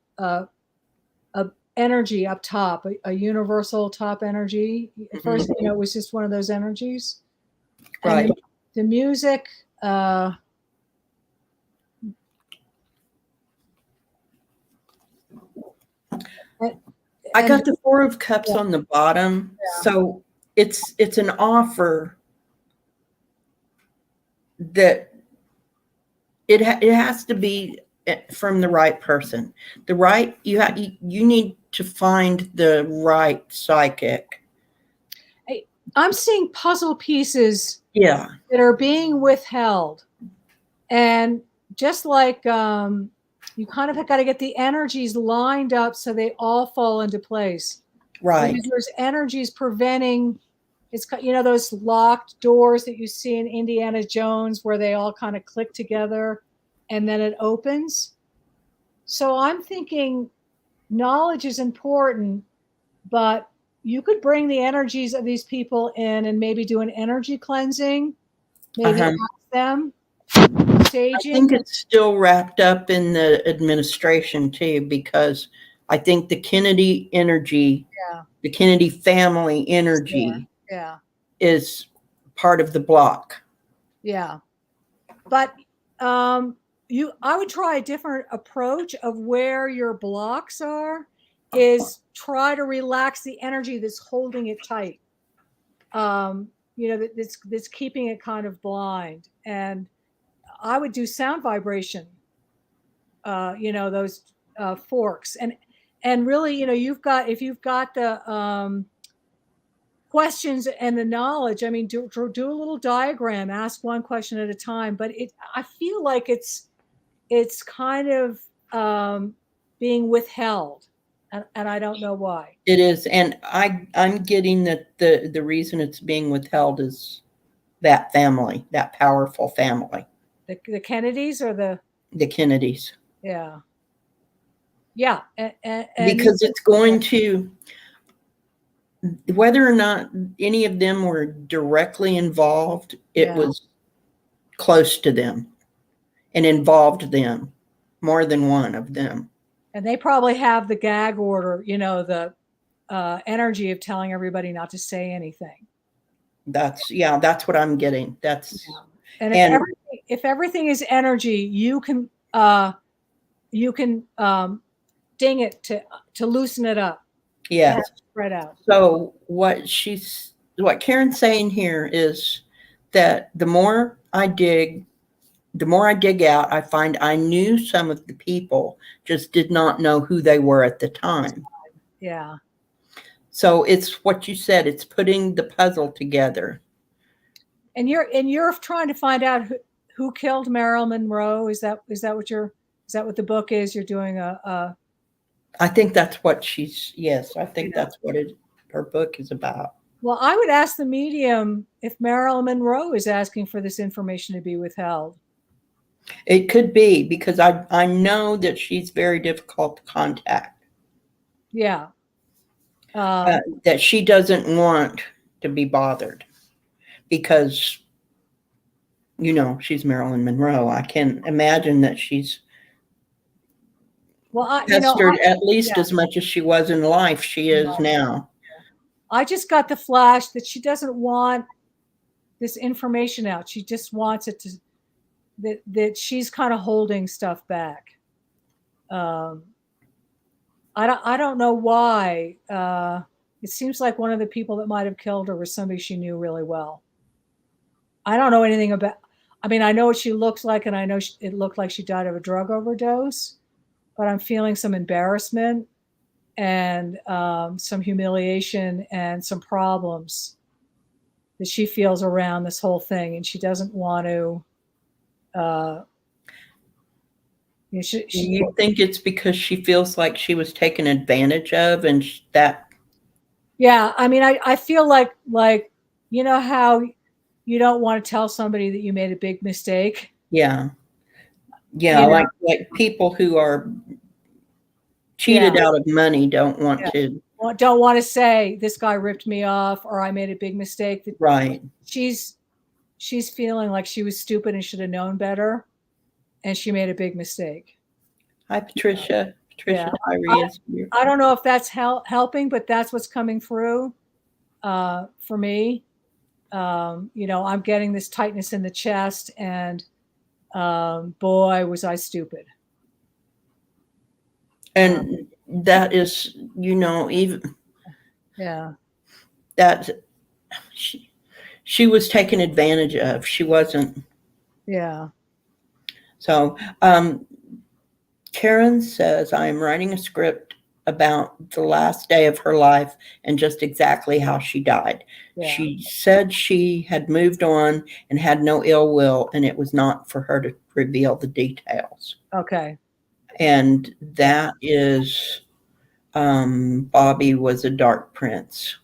Speaker 2: energy up top, a universal top energy. At first, it was just one of those energies.
Speaker 1: Right.
Speaker 2: And the music.
Speaker 1: I got the Four of Cups on the bottom.
Speaker 2: Yeah.
Speaker 1: So it's an offer that it has to be from the right person. You need to find the right psychic.
Speaker 2: I'm seeing puzzle pieces
Speaker 1: that
Speaker 2: are being withheld. And just like you kind of got to get the energies lined up so they all fall into place.
Speaker 1: Right.
Speaker 2: Because there's energies preventing, it's, those locked doors that you see in Indiana Jones where they all kind of click together and then it opens. So I'm thinking knowledge is important, but you could bring the energies of these people in and maybe do an energy cleansing, maybe ask them. Staging.
Speaker 1: I think it's still wrapped up in the administration too, because I think the Kennedy energy, the Kennedy family energy, is part of the block.
Speaker 2: Yeah, but I would try a different approach of where your blocks are. Is try to relax the energy that's holding it tight. That's keeping it kind of blind. And I would do sound vibration. Those forks and really, if you've got the questions and the knowledge, I mean, do a little diagram, ask one question at a time. But I feel like it's kind of being withheld, and I don't know why.
Speaker 1: It is, and I'm getting that the reason it's being withheld is that family, that powerful family.
Speaker 2: The Kennedys or
Speaker 1: the Kennedys.
Speaker 2: Yeah. Yeah. And
Speaker 1: because it's going to, whether or not any of them were directly involved, it was close to them and involved them, more than one of them.
Speaker 2: And they probably have the gag order, the energy of telling everybody not to say anything.
Speaker 1: That's what I'm getting. That's
Speaker 2: and if everything is energy, you can ding it to loosen it up.
Speaker 1: Yes.
Speaker 2: Spread out.
Speaker 1: So what Karen's saying here is that the more I dig out, I find I knew some of the people, just did not know who they were at the time.
Speaker 2: Yeah. So
Speaker 1: it's what you said, it's putting the puzzle together.
Speaker 2: And you're trying to find out who killed Marilyn Monroe. Is that what the book is? You're doing
Speaker 1: I think that's what I think that's what her book is about.
Speaker 2: Well, I would ask the medium if Marilyn Monroe is asking for this information to be withheld.
Speaker 1: It could be, because I know that she's very difficult to contact.
Speaker 2: Yeah.
Speaker 1: That she doesn't want to be bothered because, she's Marilyn Monroe. I can imagine that she's pestered at least as much as she was in life, she is now.
Speaker 2: I just got the flash that she doesn't want this information out. She just wants it to, that she's kind of holding stuff back. I don't know why. It seems like one of the people that might have killed her was somebody she knew really well. I don't know anything about. I mean, I know what she looks like, and I know it looked like she died of a drug overdose. But I'm feeling some embarrassment and some humiliation and some problems that she feels around this whole thing, and she doesn't want to. You
Speaker 1: think it's because she feels like she was taken advantage of, and that?
Speaker 2: Yeah, I mean, I feel like you know how you don't want to tell somebody that you made a big mistake.
Speaker 1: Yeah, like people who are cheated out of money don't want to.
Speaker 2: Don't want to say this guy ripped me off or I made a big mistake.
Speaker 1: Right.
Speaker 2: She's feeling like she was stupid and should have known better, and she made a big mistake.
Speaker 1: Hi, Patricia. Patricia
Speaker 2: Thayer is here. I don't know if that's helping, but that's what's coming through for me. You know, I'm getting this tightness in the chest, and boy, was I stupid.
Speaker 1: And that is, you know, even that she was taken advantage of. She wasn't.
Speaker 2: Yeah.
Speaker 1: So Karen says, I am writing a script about the last day of her life and just exactly how she died. Yeah. She said she had moved on and had no ill will, and it was not for her to reveal the details.
Speaker 2: Okay.
Speaker 1: And that is, Bobby was a dark prince.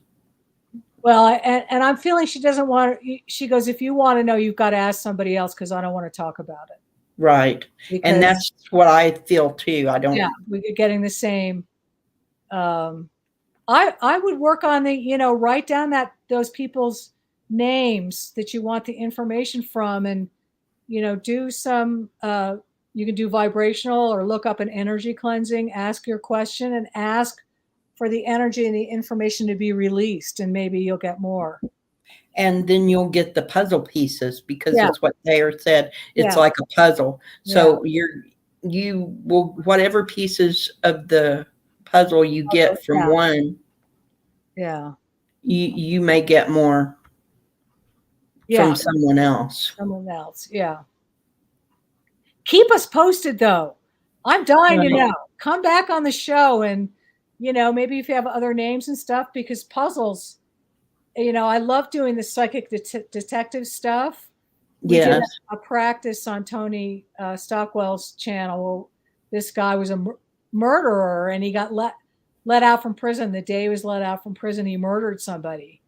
Speaker 2: Well, and I'm feeling she doesn't want, she goes, if you want to know, you've got to ask somebody else, because I don't want to talk about it.
Speaker 1: Right. Because, and that's what I feel too. I don't.
Speaker 2: Yeah, we're getting the same. I would work on the, you know, write down those people's names that you want the information from, and, you know, do some, you can do vibrational or look up an energy cleansing, ask your question and ask for the energy and the information to be released, and maybe you'll get more.
Speaker 1: And then you'll get the puzzle pieces, because it's what Thayer said. It's like a puzzle. So you will, whatever pieces of the puzzle you get from one, you may get more from someone else.
Speaker 2: Yeah. Keep us posted, though. I'm dying to know. Come back on the show, and, you know, maybe if you have other names and stuff, because puzzles, you know, I love doing the psychic detective stuff. We did a practice on Tony Stockwell's channel. This guy was a murderer, and he got let out from prison. The day he was let out from prison, he murdered somebody.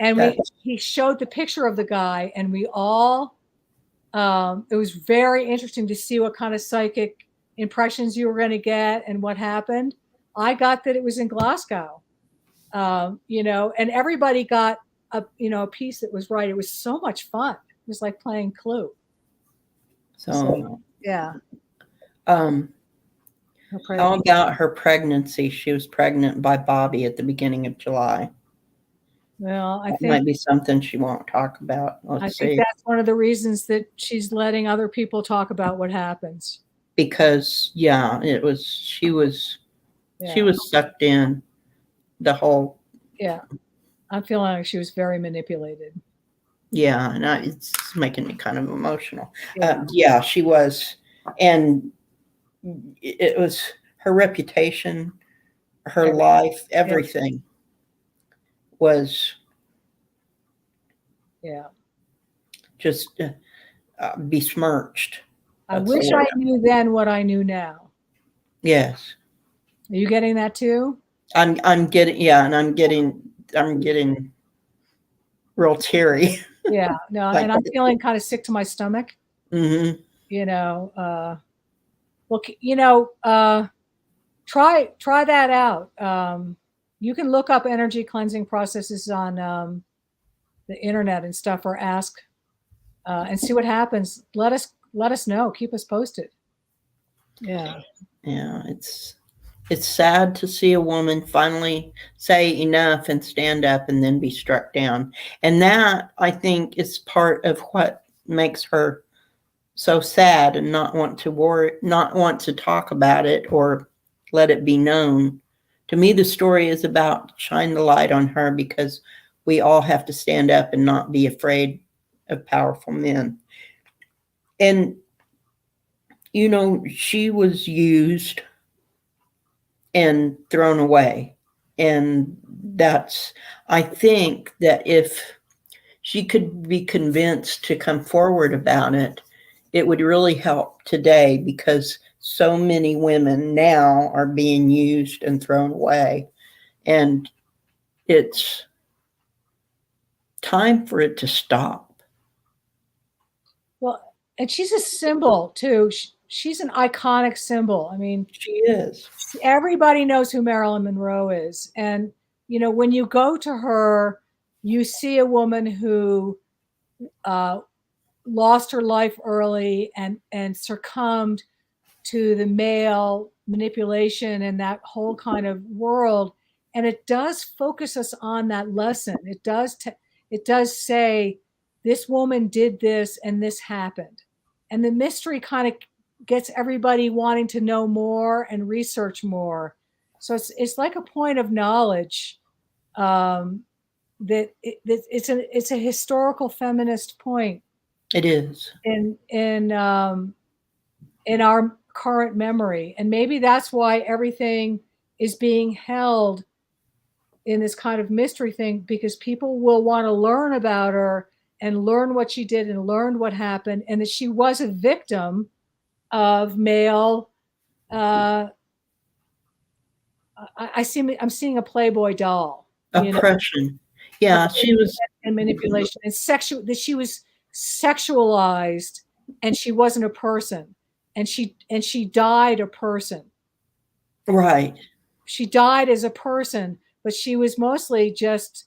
Speaker 2: And he showed the picture of the guy, and we all, it was very interesting to see what kind of psychic impressions you were going to get and what happened. I got that it was in Glasgow. You know, and everybody got a piece that was right. It was so much fun. It was like playing Clue.
Speaker 1: So
Speaker 2: yeah.
Speaker 1: How about her pregnancy? She was pregnant by Bobby at the beginning of July.
Speaker 2: Well, I think
Speaker 1: might be something she won't talk about.
Speaker 2: I think that's one of the reasons that she's letting other people talk about what happens.
Speaker 1: Because she was sucked in the whole.
Speaker 2: Yeah, I'm feeling like she was very manipulated.
Speaker 1: Yeah, and it's making me kind of emotional. She was, and it was her reputation, her life, everything was just besmirched.
Speaker 2: I wish I knew then what I knew now.
Speaker 1: Yes.
Speaker 2: Are you getting that too?
Speaker 1: I'm getting, and I'm getting real teary.
Speaker 2: Yeah, no, and I'm feeling kind of sick to my stomach.
Speaker 1: Mm-hmm.
Speaker 2: You know, well, you know, try that out. You can look up energy cleansing processes on the internet and stuff, or ask and see what happens. Let us know. Keep us posted. Yeah.
Speaker 1: Yeah, it's sad to see a woman finally say enough and stand up and then be struck down. And that, I think, is part of what makes her so sad and not want to worry, not want to talk about it or let it be known. To me, the story is about shine the light on her, because we all have to stand up and not be afraid of powerful men. And, you know, she was used and thrown away. And that's, I think that if she could be convinced to come forward about it, it would really help today, because so many women now are being used and thrown away. And it's time for it to stop.
Speaker 2: Well, and she's a symbol too. She's an iconic symbol. I mean,
Speaker 1: She is.
Speaker 2: everybody knows who Marilyn Monroe is. And, you know, when you go to her, you see a woman who lost her life early and succumbed to the male manipulation and that whole kind of world. And it does focus us on that lesson. It does say this woman did this and this happened. And the mystery kind of gets everybody wanting to know more and research more. So it's like a point of knowledge, that it's a historical feminist point
Speaker 1: It is.
Speaker 2: in our current memory. And maybe that's why everything is being held in this kind of mystery thing, because people will want to learn about her and learn what she did and learn what happened, and that she was a victim of male I'm seeing a Playboy doll, you know,
Speaker 1: Oppression. Yeah, she was.
Speaker 2: and manipulation and sexual, that she was sexualized and she wasn't a person, and she died a person.
Speaker 1: Right.
Speaker 2: She died as a person, but she was mostly just,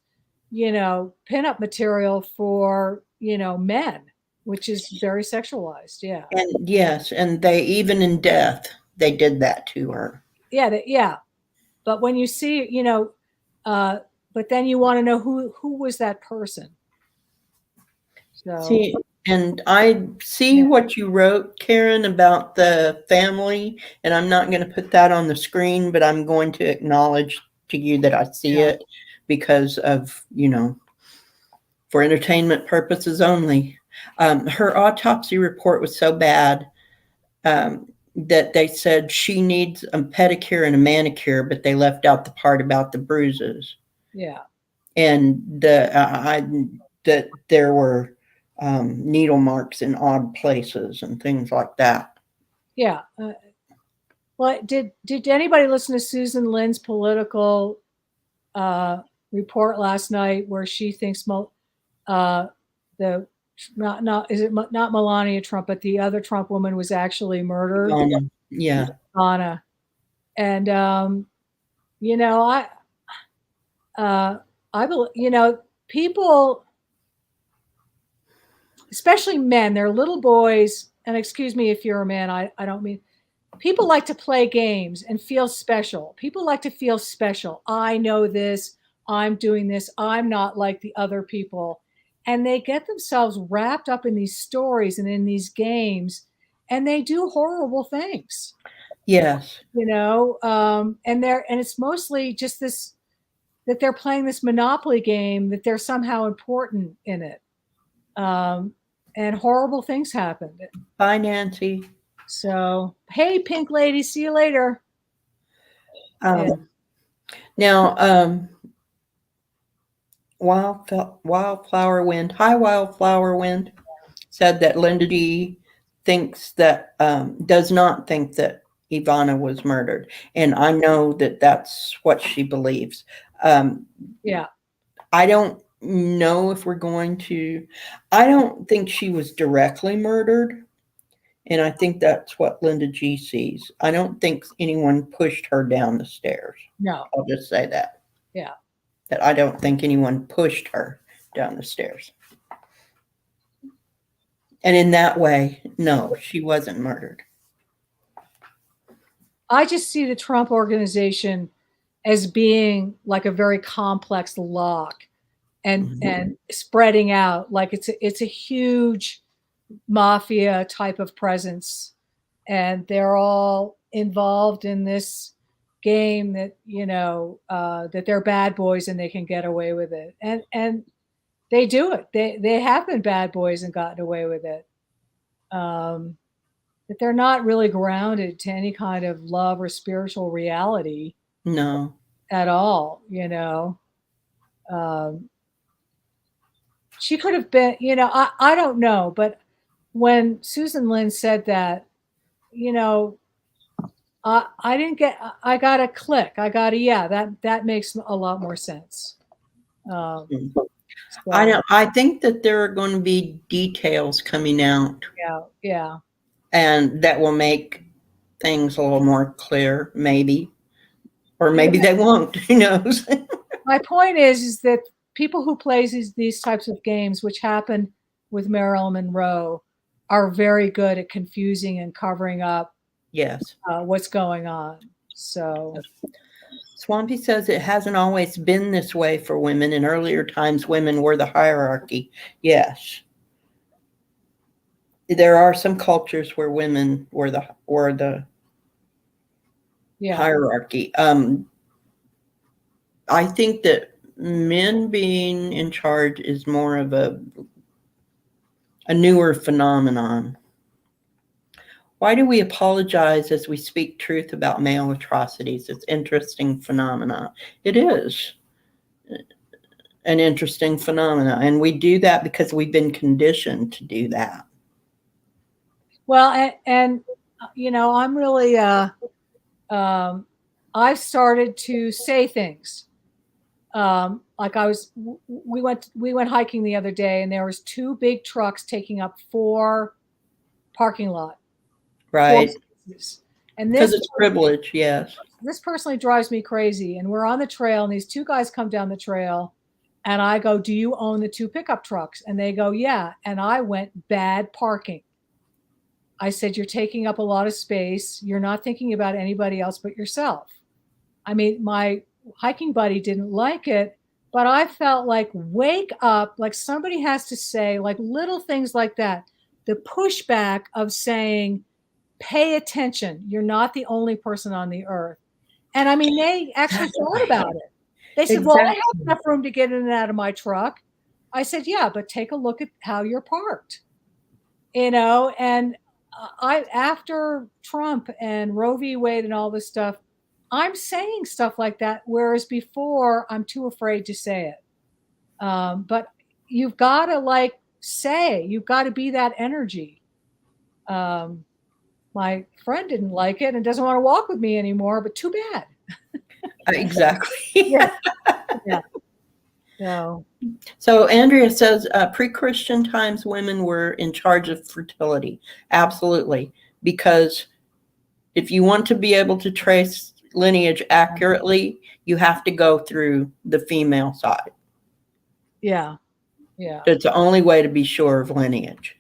Speaker 2: you know, pinup material for, you know, men, which is very sexualized. Yeah.
Speaker 1: And yes, and they, even in death, they did that to her.
Speaker 2: Yeah. Yeah. But when you see, you know, but then you want to know who was that person. So
Speaker 1: See, and I see
Speaker 2: yeah,
Speaker 1: what you wrote, Karen, about the family, and I'm not going to put that on the screen, but I'm going to acknowledge to you that I see
Speaker 2: yeah,
Speaker 1: it, because of, you know, for entertainment purposes only. Her autopsy report was so bad, that they said she needs a pedicure and a manicure, but they left out the part about the bruises,
Speaker 2: yeah,
Speaker 1: and that there were needle marks in odd places and things like that.
Speaker 2: yeah. Well, did anybody listen to Susan Lynn's political uh, report last night, where she thinks the not is it not Melania Trump, but the other Trump woman was actually murdered,
Speaker 1: Yeah,
Speaker 2: Anna. And you know, uh, you know, people, especially men, they're little boys. And excuse me if you're a man, I don't mean, people like to play games and feel special. People like to feel special. I know this. I'm doing this. I'm not like the other people. And they get themselves wrapped up in these stories and in these games, and they do horrible things,
Speaker 1: yes,
Speaker 2: you know. And it's mostly just this, that they're playing this Monopoly game, that they're somehow important in it. Um, and horrible things happened.
Speaker 1: bye, Nancy.
Speaker 2: So, hey, Pink Lady, see you later. Yeah.
Speaker 1: Now, Wildflower Wind, hi, Wildflower Wind, said that Linda G thinks that, does not think that Ivana was murdered. And I know that that's what she believes.
Speaker 2: Yeah.
Speaker 1: I don't know if we're going to, I don't think she was directly murdered. And I think that's what Linda G sees. I don't think anyone pushed her down the stairs.
Speaker 2: No.
Speaker 1: I'll just say that.
Speaker 2: Yeah.
Speaker 1: That I don't think anyone pushed her down the stairs. And in that way, no, she wasn't murdered.
Speaker 2: I just see the Trump organization as being like a very complex lock and spreading out like it's a huge mafia type of presence, and they're all involved in this game that that they're bad boys and they can get away with it, and they do it. They have been bad boys and gotten away with it. That they're not really grounded to any kind of love or spiritual reality
Speaker 1: No.
Speaker 2: at all. She could have been, I don't know, but when Susan Lynn said that, I didn't get, I got a click. I got a, yeah, that makes a lot more sense. So,
Speaker 1: I know. I think that there are going to be details coming out.
Speaker 2: Yeah.
Speaker 1: And that will make things a little more clear, maybe. Or maybe they won't. Who knows?
Speaker 2: My point is that people who play these types of games, which happen with Marilyn Monroe, are very good at confusing and covering up
Speaker 1: Yes.
Speaker 2: What's going on. So
Speaker 1: Swampy says it hasn't always been this way for women. In earlier times, women were the hierarchy. Yes. There are some cultures where women were the hierarchy. I think that men being in charge is more of a newer phenomenon. Why do we apologize as we speak truth about male atrocities? It's interesting phenomena. It is an interesting phenomena, and we do that because we've been conditioned to do that.
Speaker 2: Well, and I'm really I've started to say things. Like we went hiking the other day, and there was 2 big trucks taking up 4 parking lot.
Speaker 1: Right.
Speaker 2: And
Speaker 1: because it's privilege, yes.
Speaker 2: This personally drives me crazy. And we're on the trail, and these 2 guys come down the trail, and I go, "Do you own the 2 pickup trucks?" And they go, "Yeah." And I went, "Bad parking." I said, "You're taking up a lot of space. You're not thinking about anybody else but yourself." I mean, my hiking buddy didn't like it, but I felt like, wake up, like somebody has to say, like little things like that. The pushback of saying, pay attention. You're not the only person on the earth. And I mean, they actually thought about it. They said, well, I have enough room to get in and out of my truck. I said, yeah, but take a look at how you're parked, and after Trump and Roe v. Wade and all this stuff, I'm saying stuff like that, whereas before I'm too afraid to say it. But you've got to you've got to be that energy. My friend didn't like it and doesn't want to walk with me anymore, but too bad.
Speaker 1: Exactly.
Speaker 2: Yeah.
Speaker 1: So Andrea says, pre-Christian times, women were in charge of fertility. Absolutely. Because if you want to be able to trace lineage accurately, you have to go through the female side.
Speaker 2: Yeah.
Speaker 1: It's the only way to be sure of lineage.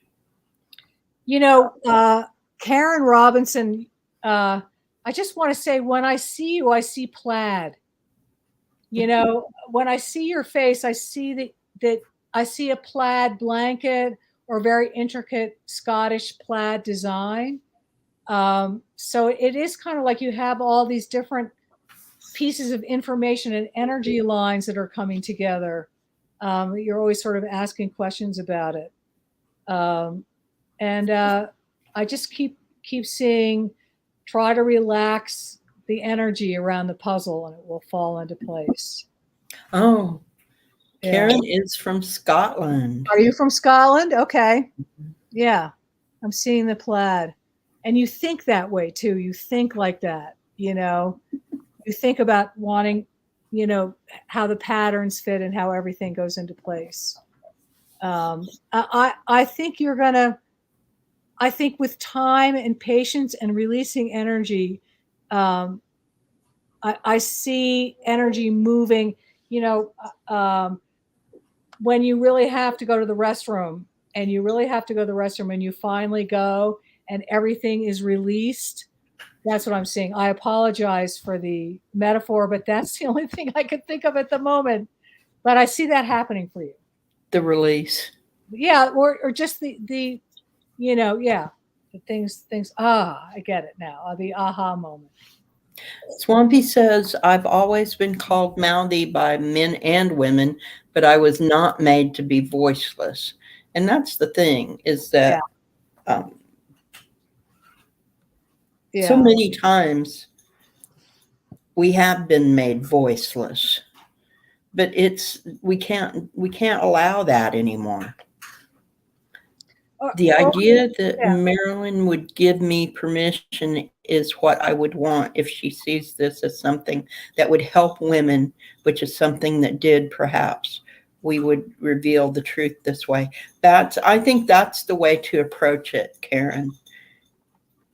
Speaker 2: Karen Robinson, I just want to say, when I see you, I see plaid. When I see your face, I see that I see a plaid blanket or very intricate Scottish plaid design. So it is kind of like you have all these different pieces of information and energy lines that are coming together. You're always sort of asking questions about it. And I just keep seeing, try to relax the energy around the puzzle and it will fall into place.
Speaker 1: Oh, Karen is from Scotland.
Speaker 2: Are you from Scotland? Okay. Yeah. I'm seeing the plaid. And you think that way too. You think like that, you think about wanting, how the patterns fit and how everything goes into place. I think I think with time and patience and releasing energy, I see energy moving, when you really have to go to the restroom and you finally go and everything is released. That's what I'm seeing. I apologize for the metaphor, but that's the only thing I could think of at the moment. But I see that happening for you.
Speaker 1: The release.
Speaker 2: Yeah, or just the yeah, the things. I get it now. The aha moment.
Speaker 1: Swampy says, I've always been called mouthy by men and women, but I was not made to be voiceless. And that's the thing, is that um, so
Speaker 2: Yeah.
Speaker 1: many times we have been made voiceless, but we can't allow that anymore. The
Speaker 2: Or
Speaker 1: idea that
Speaker 2: yeah.
Speaker 1: Marilyn would give me permission is what I would want if she sees this as something that would help women, which is something that did perhaps we would reveal the truth this way. I think that's the way to approach it, Karen.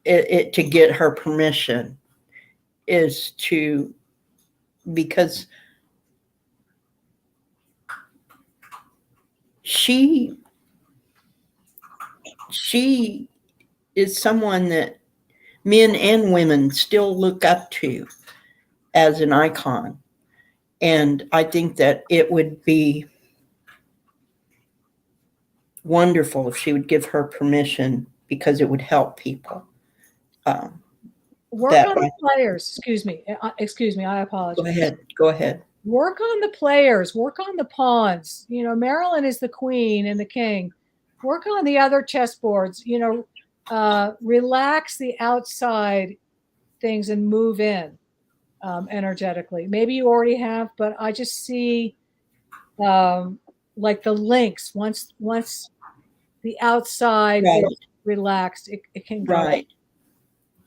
Speaker 1: It to get her permission is to, because she she is someone that men and women still look up to as an icon. And I think that it would be wonderful if she would give her permission, because it would help people. Um,
Speaker 2: Work
Speaker 1: that
Speaker 2: on the
Speaker 1: way.
Speaker 2: players. Excuse me. I
Speaker 1: Go
Speaker 2: apologize.
Speaker 1: ahead. Go ahead.
Speaker 2: Work on the players. Work on the pawns. Marilyn is the queen and the king. Work on the other chessboards. Relax the outside things and move in energetically. Maybe you already have, but I just see like the links. Once the outside
Speaker 1: Right.
Speaker 2: is relaxed, it can go.
Speaker 1: Right.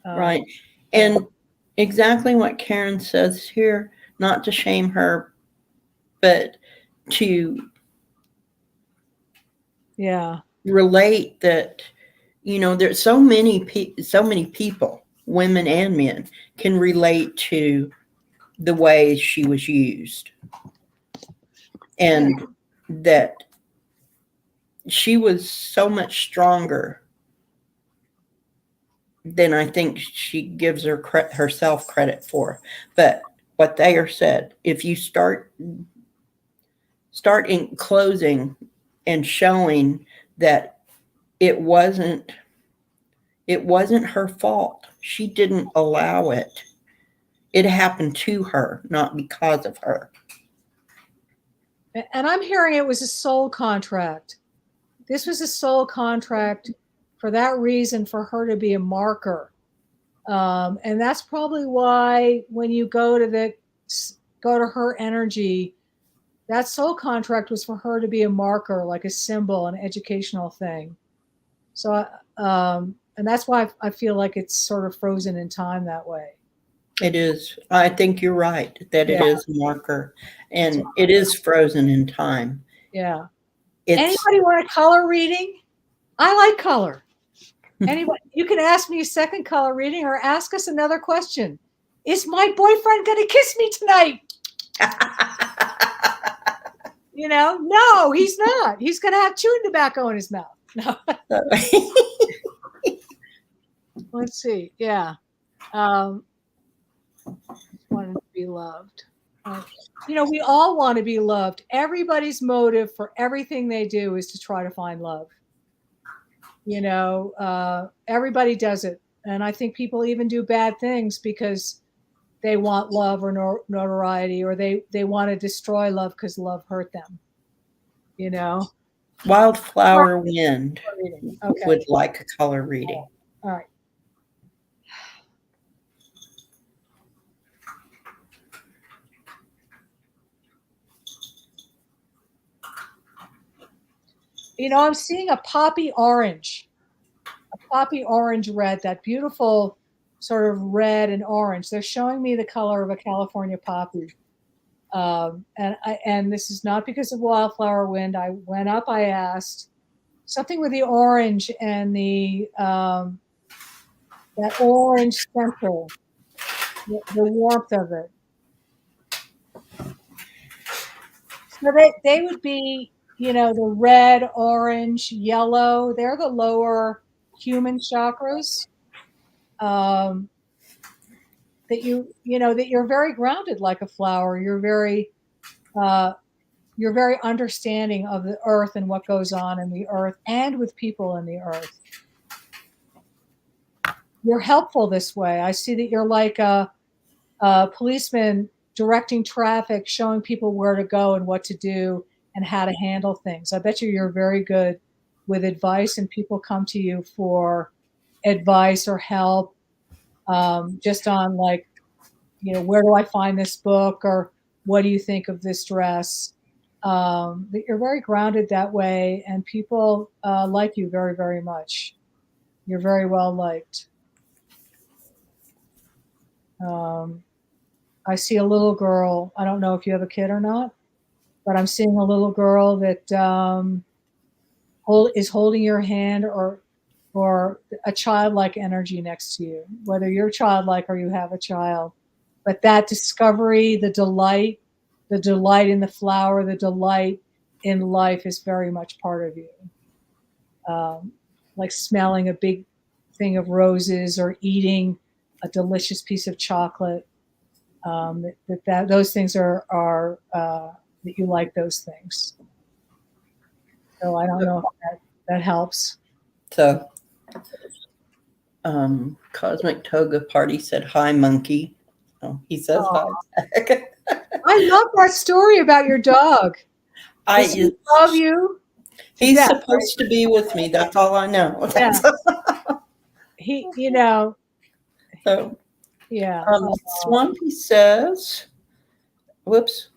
Speaker 1: Right. And exactly what Karen says here, not to shame her, but to relate that, there's so many people, women and men, can relate to the way she was used, and that she was so much stronger than I think she gives herself credit for. But what Thayer said, if you start in closing and showing that it wasn't her fault, she didn't allow it. It happened to her, not because of her.
Speaker 2: And I'm hearing it was a soul contract. This was a soul contract for that reason, for her to be a marker. And that's probably why when you go to her energy, that soul contract was for her to be a marker, like a symbol, an educational thing. So, and that's why I feel like it's sort of frozen in time that way.
Speaker 1: It is. I think you're right that it is a marker, and it is frozen in time.
Speaker 2: Yeah. Anybody want a color reading? I like color. Anybody, you can ask me a second color reading or ask us another question. Is my boyfriend going to kiss me tonight? No, he's not. He's going to have chewing tobacco in his mouth. No. Let's see. Yeah. Wanted to be loved. We all want to be loved. Everybody's motive for everything they do is to try to find love. Everybody does it. And I think people even do bad things because they want love or notoriety, or they want to destroy love because love hurt them.
Speaker 1: Wildflower Wind would like a color reading.
Speaker 2: All right. I'm seeing a poppy orange red, that beautiful sort of red and orange. They're showing me the color of a California poppy. And this is not because of Wildflower Wind. I went up, I asked something with the orange and the that orange center, the warmth of it. So they would be, the red, orange, yellow. They're the lower human chakras. that that you're very grounded like a flower. Uh, you're very understanding of the earth and what goes on in the earth and with people in the earth. You're helpful this way. I see that you're like a policeman directing traffic, showing people where to go and what to do and how to handle things. I bet you're very good with advice, and people come to you for advice or help, just on like, where do I find this book, or what do you think of this dress? That you're very grounded that way, and people like you very, very much. You're very well liked. Um, I see a little girl. I don't know if you have a kid or not, but I'm seeing a little girl that is holding your hand, or a childlike energy next to you, whether you're childlike or you have a child. But that discovery, the delight in the flower, the delight in life is very much part of you. Like smelling a big thing of roses or eating a delicious piece of chocolate. Those things are that you like those things. So I don't know if that helps.
Speaker 1: So, Cosmic Toga Party said, "Hi, monkey." Oh, he says hi.
Speaker 2: I love that story about your dog. Does he love you?
Speaker 1: He's supposed to be with me. That's all I know.
Speaker 2: Yeah. He,
Speaker 1: So,
Speaker 2: yeah.
Speaker 1: Swampy says, "Whoops,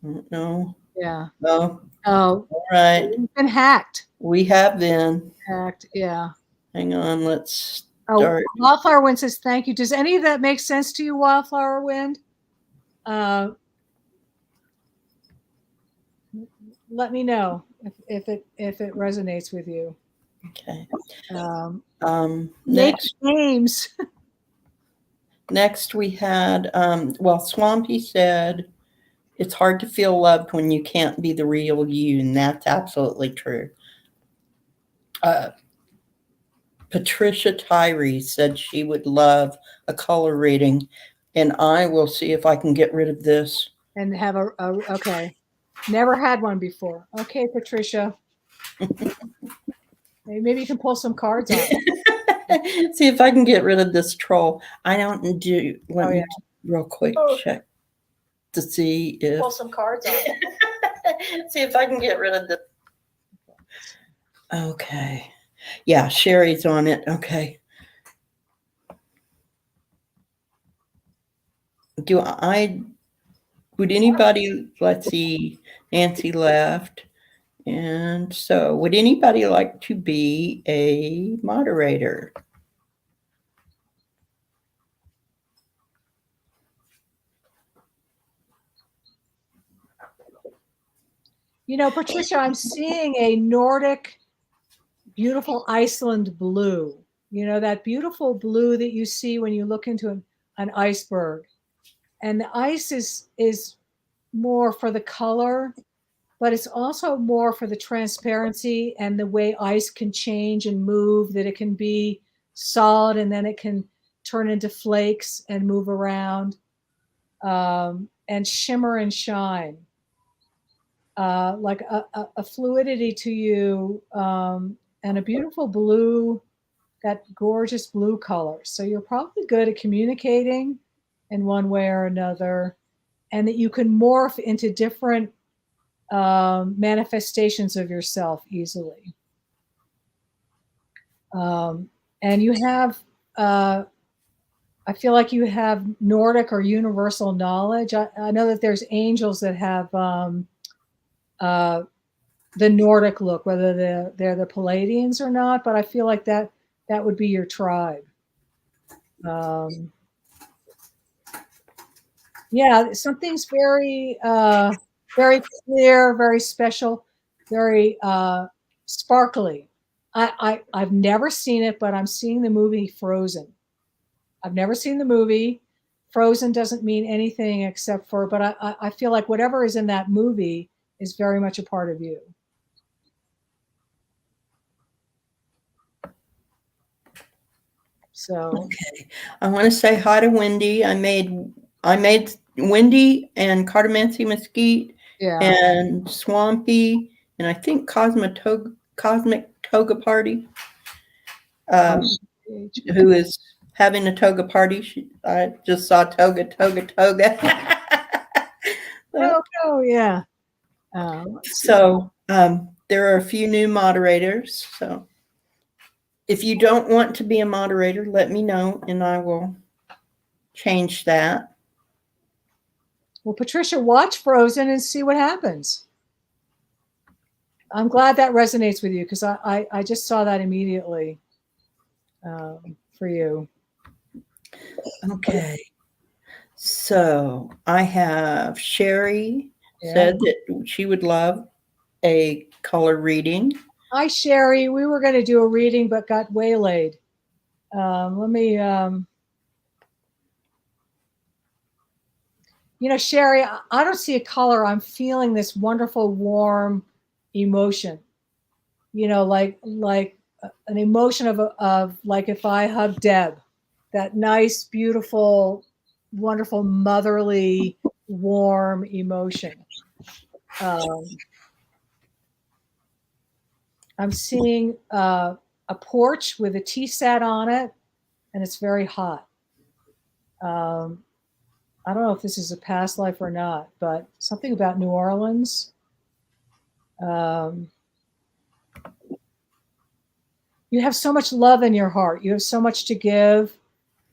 Speaker 1: no,
Speaker 2: Yeah.
Speaker 1: no."
Speaker 2: Oh,
Speaker 1: all right.
Speaker 2: We've been hacked.
Speaker 1: We have been
Speaker 2: hacked. Yeah.
Speaker 1: Hang on. Let's
Speaker 2: start. Wildflower Wind says, "Thank you." Does any of that make sense to you, Wildflower Wind? Let me know if it resonates with you.
Speaker 1: Okay.
Speaker 2: Next names.
Speaker 1: Next we had Swampy said, "It's hard to feel loved when you can't be the real you," and that's absolutely true. Patricia Tyree said she would love a color reading, and I will see if I can get rid of this.
Speaker 2: And have okay. Never had one before. Okay, Patricia. Maybe you can pull some cards on.
Speaker 1: See if I can get rid of this troll. I don't do. Let me real quick check to see if
Speaker 2: pull some cards on.
Speaker 1: See if I can get rid of this. Okay. Yeah, Sherry's on it. Okay. Would anybody, let's see, Nancy left. And so would anybody like to be a moderator?
Speaker 2: Patricia, I'm seeing a Nordic, beautiful Iceland blue. That beautiful blue that you see when you look into an iceberg. And the ice is more for the color, but it's also more for the transparency and the way ice can change and move, that it can be solid and then it can turn into flakes and move around, and shimmer and shine. Like a fluidity to you, and a beautiful blue, that gorgeous blue color. So you're probably good at communicating in one way or another, and that you can morph into different manifestations of yourself easily. And you have, I feel like you have Nordic or universal knowledge. I know that there's angels that have the Nordic look, whether they're the Palladians or not, but I feel like that would be your tribe. Yeah, something's very very clear, very special, very sparkly. I've never seen it, but I'm seeing the movie Frozen. I've never seen the movie. Frozen doesn't mean anything except for, but I feel like whatever is in that movie is very much a part of you. So
Speaker 1: I want to say hi to Wendy. I made Wendy and Cardamancy Mesquite
Speaker 2: yeah.
Speaker 1: and Swampy and I think Cosmic Toga Party,
Speaker 2: Oh,
Speaker 1: um, who is having a toga party. I just saw toga.
Speaker 2: no, no, yeah. Let's see.
Speaker 1: So there are a few new moderators. So if you don't want to be a moderator, let me know and I will change that.
Speaker 2: Well, Patricia, watch Frozen and see what happens. I'm glad that resonates with you because I just saw that immediately for you.
Speaker 1: Okay. So I have Sherry
Speaker 2: Yeah.
Speaker 1: said that she would love a color reading.
Speaker 2: Hi, Sherry. We were going to do a reading but got waylaid. Let me, Sherry, I don't see a color. I'm feeling this wonderful, warm emotion. Like an emotion of like if I hug Deb, that nice, beautiful, wonderful, motherly, warm emotion. I'm seeing a porch with a tea set on it, and it's very hot. I don't know if this is a past life or not, but something about New Orleans. You have so much love in your heart. You have so much to give.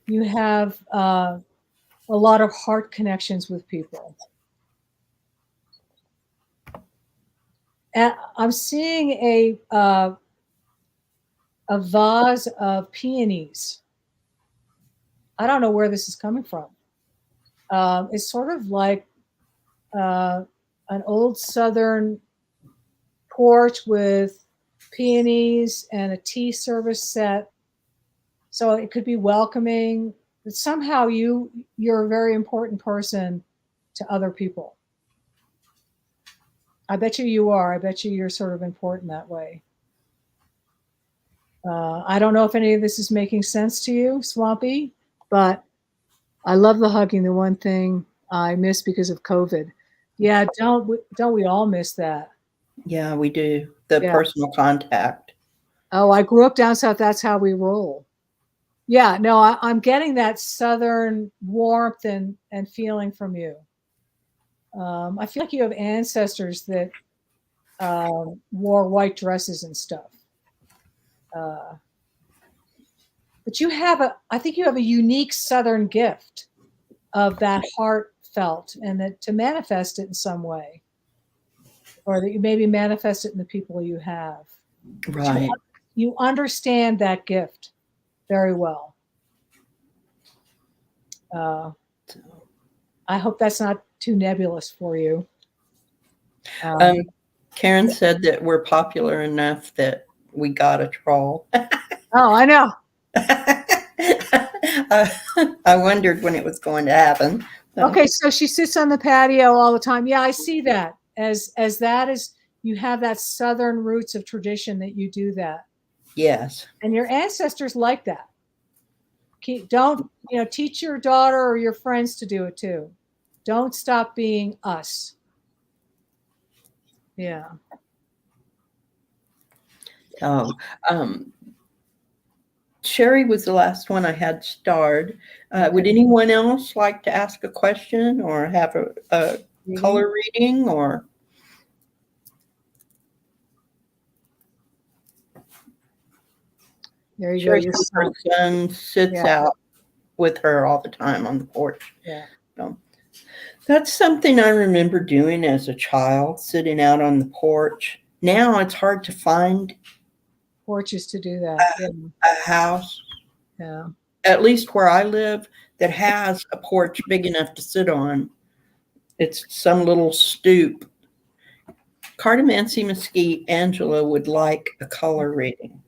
Speaker 2: You have a lot of heart connections with people. And I'm seeing a vase of peonies. I don't know where this is coming from. It's sort of like an old Southern porch with peonies and a tea service set. So it could be welcoming. But somehow you're a very important person to other people. I bet you are. I bet you're sort of important that way. I don't know if any of this is making sense to you, Swampy, but I love the hugging. The one thing I miss because of COVID. Yeah, don't we all miss that?
Speaker 1: Yeah, we do. The
Speaker 2: Yeah.
Speaker 1: personal contact.
Speaker 2: Oh, I grew up down south. That's how we roll. Yeah, no, I'm getting that southern warmth and feeling from you. I feel like you have ancestors that wore white dresses and stuff. But I think you have a unique southern gift of that heartfelt and that to manifest it in some way, or that you maybe manifest it in the people you have.
Speaker 1: Right.
Speaker 2: You understand that gift very well. I hope that's not too nebulous for you.
Speaker 1: Karen said that we're popular enough that we got a troll.
Speaker 2: Oh, I know.
Speaker 1: I wondered when it was going to happen. So.
Speaker 2: Okay, so she sits on the patio all the time. Yeah, I see that as that is you have that southern roots of tradition that you do that.
Speaker 1: Yes.
Speaker 2: And your ancestors like that. Don't teach your daughter or your friends to do it too. Don't stop being us. Yeah.
Speaker 1: Oh, Sherry was the last one I had starred. Would anyone else like to ask a question or have a color reading or?
Speaker 2: There you
Speaker 1: Sherry
Speaker 2: go.
Speaker 1: says her son sits out with her all the time on the porch.
Speaker 2: Yeah.
Speaker 1: So that's something I remember doing as a child, sitting out on the porch. Now it's hard to find
Speaker 2: porches to do that.
Speaker 1: A house, at least where I live, that has a porch big enough to sit on. It's some little stoop. Cardamancy Mesquite, Angela would like a color reading.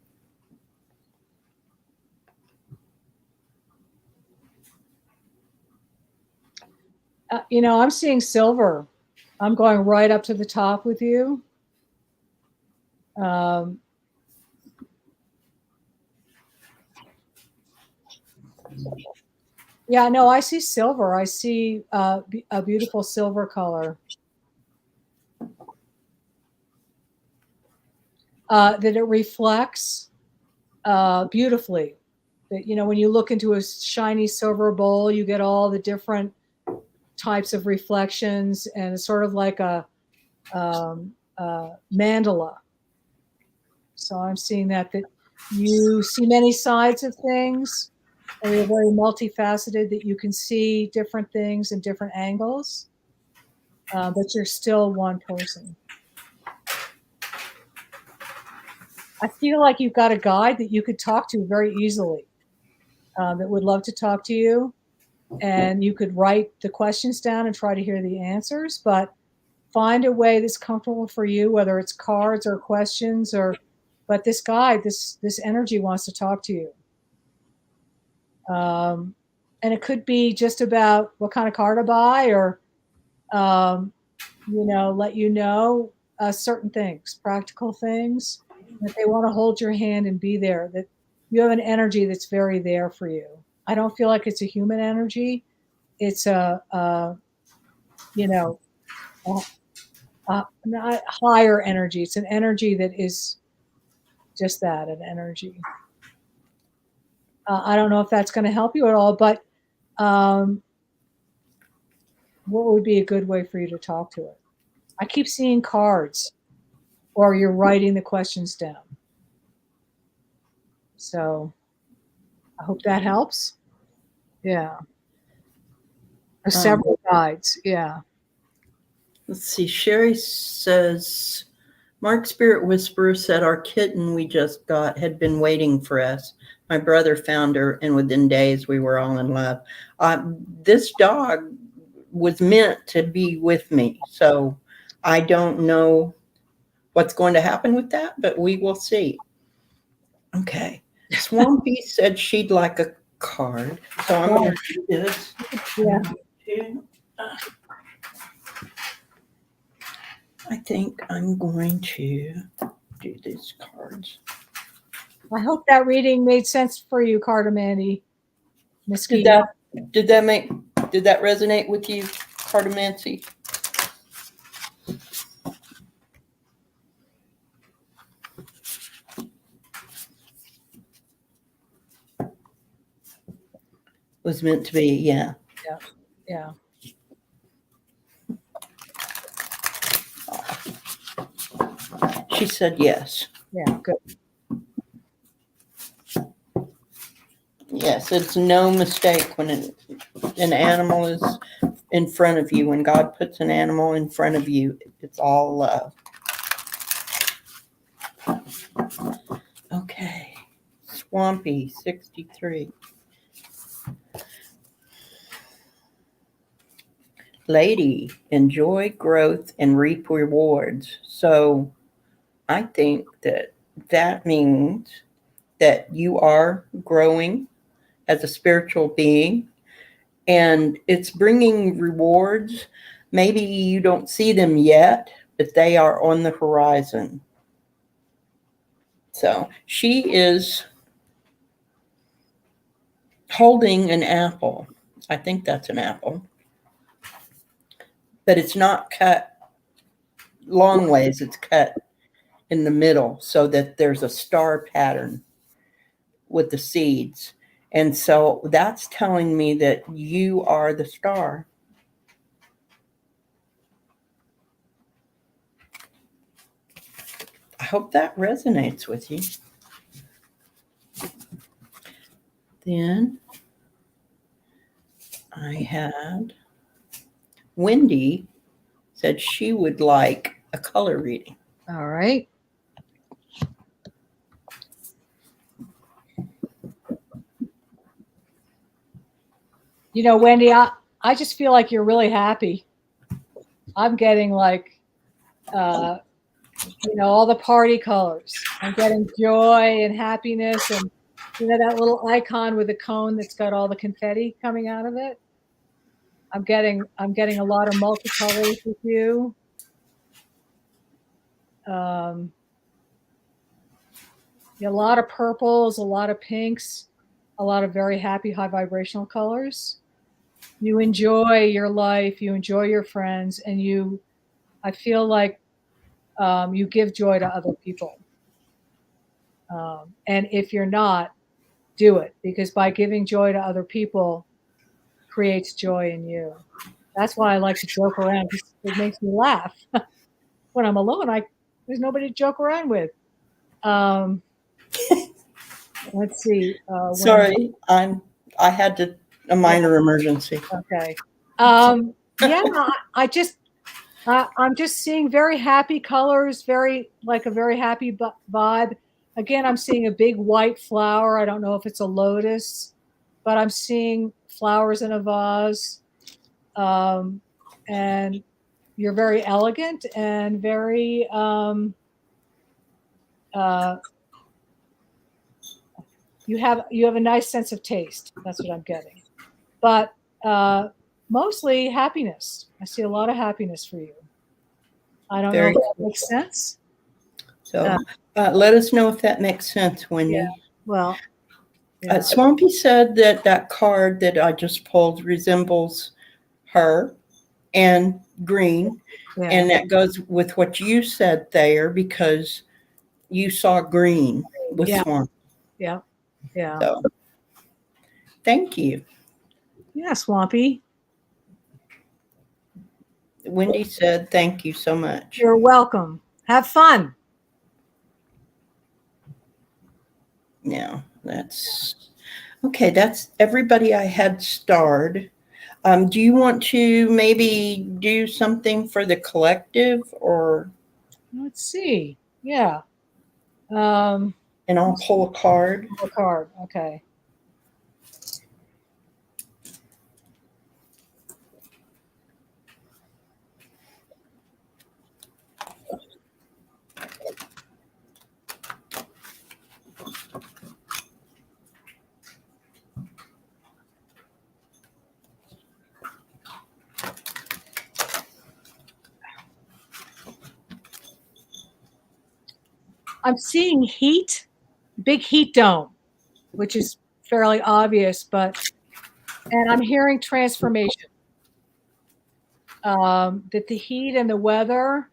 Speaker 2: I'm seeing silver. I'm going right up to the top with you. Yeah, no, I see silver. I see a beautiful silver color. That it reflects beautifully. That, you know, when you look into a shiny silver bowl, you get all the different types of reflections, and it's sort of like a mandala. So I'm seeing that you see many sides of things, and you're very multifaceted, that you can see different things in different angles, but you're still one person. I feel like you've got a guide that you could talk to very easily, that would love to talk to you, and you could write the questions down and try to hear the answers, but find a way that's comfortable for you, whether it's cards or questions, but this guide, this energy wants to talk to you. And it could be just about what kind of car to buy, or um, let you know certain things, practical things, that they want to hold your hand and be there, that you have an energy that's very there for you. I don't feel like it's a human energy. It's you know, not higher energy. It's an energy that is just that, an energy. I don't know if that's going to help you at all, but um, what would be a good way for you to talk to it? I keep seeing cards, or you're writing the questions down. So I hope that helps. Yeah. There's several guides. Yeah.
Speaker 1: Let's see. Sherry says, Mark Spirit Whisperer said our kitten we just got had been waiting for us. My brother found her, and within days we were all in love. This dog was meant to be with me, so I don't know what's going to happen with that, but we will see. Okay. Swampy said she'd like a card, so I'm going to do this.
Speaker 2: Yeah.
Speaker 1: I think I'm going to do these cards.
Speaker 2: I hope that reading made sense for you, Cardamandy.
Speaker 1: Did that resonate with you, Cardamancy? Was meant to be, yeah.
Speaker 2: Yeah. Yeah.
Speaker 1: She said yes.
Speaker 2: Yeah, good.
Speaker 1: Yes, it's no mistake when an animal is in front of you. When God puts an animal in front of you, it's all love. Okay. Swampy, 63. Lady, enjoy growth and reap rewards. So I think that means that you are growing as a spiritual being, and it's bringing rewards. Maybe you don't see them yet, but they are on the horizon. So she is holding an apple. I think that's an apple, but it's not cut long ways. It's cut in the middle so that there's a star pattern with the seeds. And so that's telling me that you are the star. I hope that resonates with you. Then I had Wendy said she would like a color reading.
Speaker 2: All right. You know, Wendy, I just feel like you're really happy. I'm getting like, all the party colors. I'm getting joy and happiness, and that little icon with the cone that's got all the confetti coming out of it. I'm getting a lot of multicolors with you. A lot of purples, a lot of pinks. a lot of very happy, high vibrational colors. You enjoy your life, you enjoy your friends, and I feel like you give joy to other people. And if you're not, do it, because by giving joy to other people creates joy in you. That's why I like to joke around, because it makes me laugh. When I'm alone, there's nobody to joke around with. Um, let's see.
Speaker 1: Sorry, I had a minor emergency.
Speaker 2: Okay. Yeah, I'm just seeing very happy colors, like a very happy vibe. Again, I'm seeing a big white flower. I don't know if it's a lotus, but I'm seeing flowers in a vase. And you're very elegant and very you have a nice sense of taste. That's what I'm getting. But mostly happiness. I see a lot of happiness for you. I don't know
Speaker 1: Very
Speaker 2: if that makes sense.
Speaker 1: so. Let us know if that makes sense, Wendy.
Speaker 2: Yeah. Well, yeah.
Speaker 1: Swampy said that card that I just pulled resembles her and green,
Speaker 2: Yeah.
Speaker 1: and that goes with what you said, Thayer, because you saw green with
Speaker 2: Yeah.
Speaker 1: Swamp.
Speaker 2: Yeah. Yeah.
Speaker 1: So, thank you.
Speaker 2: Yeah, Swampy.
Speaker 1: Wendy said, "Thank you so much."
Speaker 2: You're welcome. Have fun.
Speaker 1: Yeah, that's okay. That's everybody I had starred. Do you want to maybe do something for the collective, or
Speaker 2: Let's see. Yeah.
Speaker 1: and I'll pull a card?
Speaker 2: A card. Okay. I'm seeing heat, big heat dome, which is fairly obvious, and I'm hearing transformation. That the heat and the weather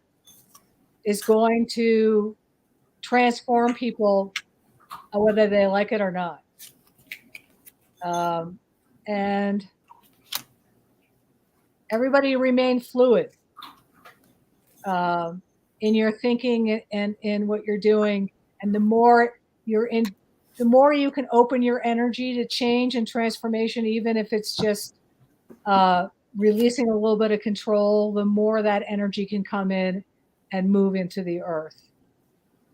Speaker 2: is going to transform people, whether they like it or not. And everybody remain fluid in your thinking and in what you're doing. And the more you can open your energy to change and transformation, even if it's just releasing a little bit of control, the more that energy can come in and move into the earth.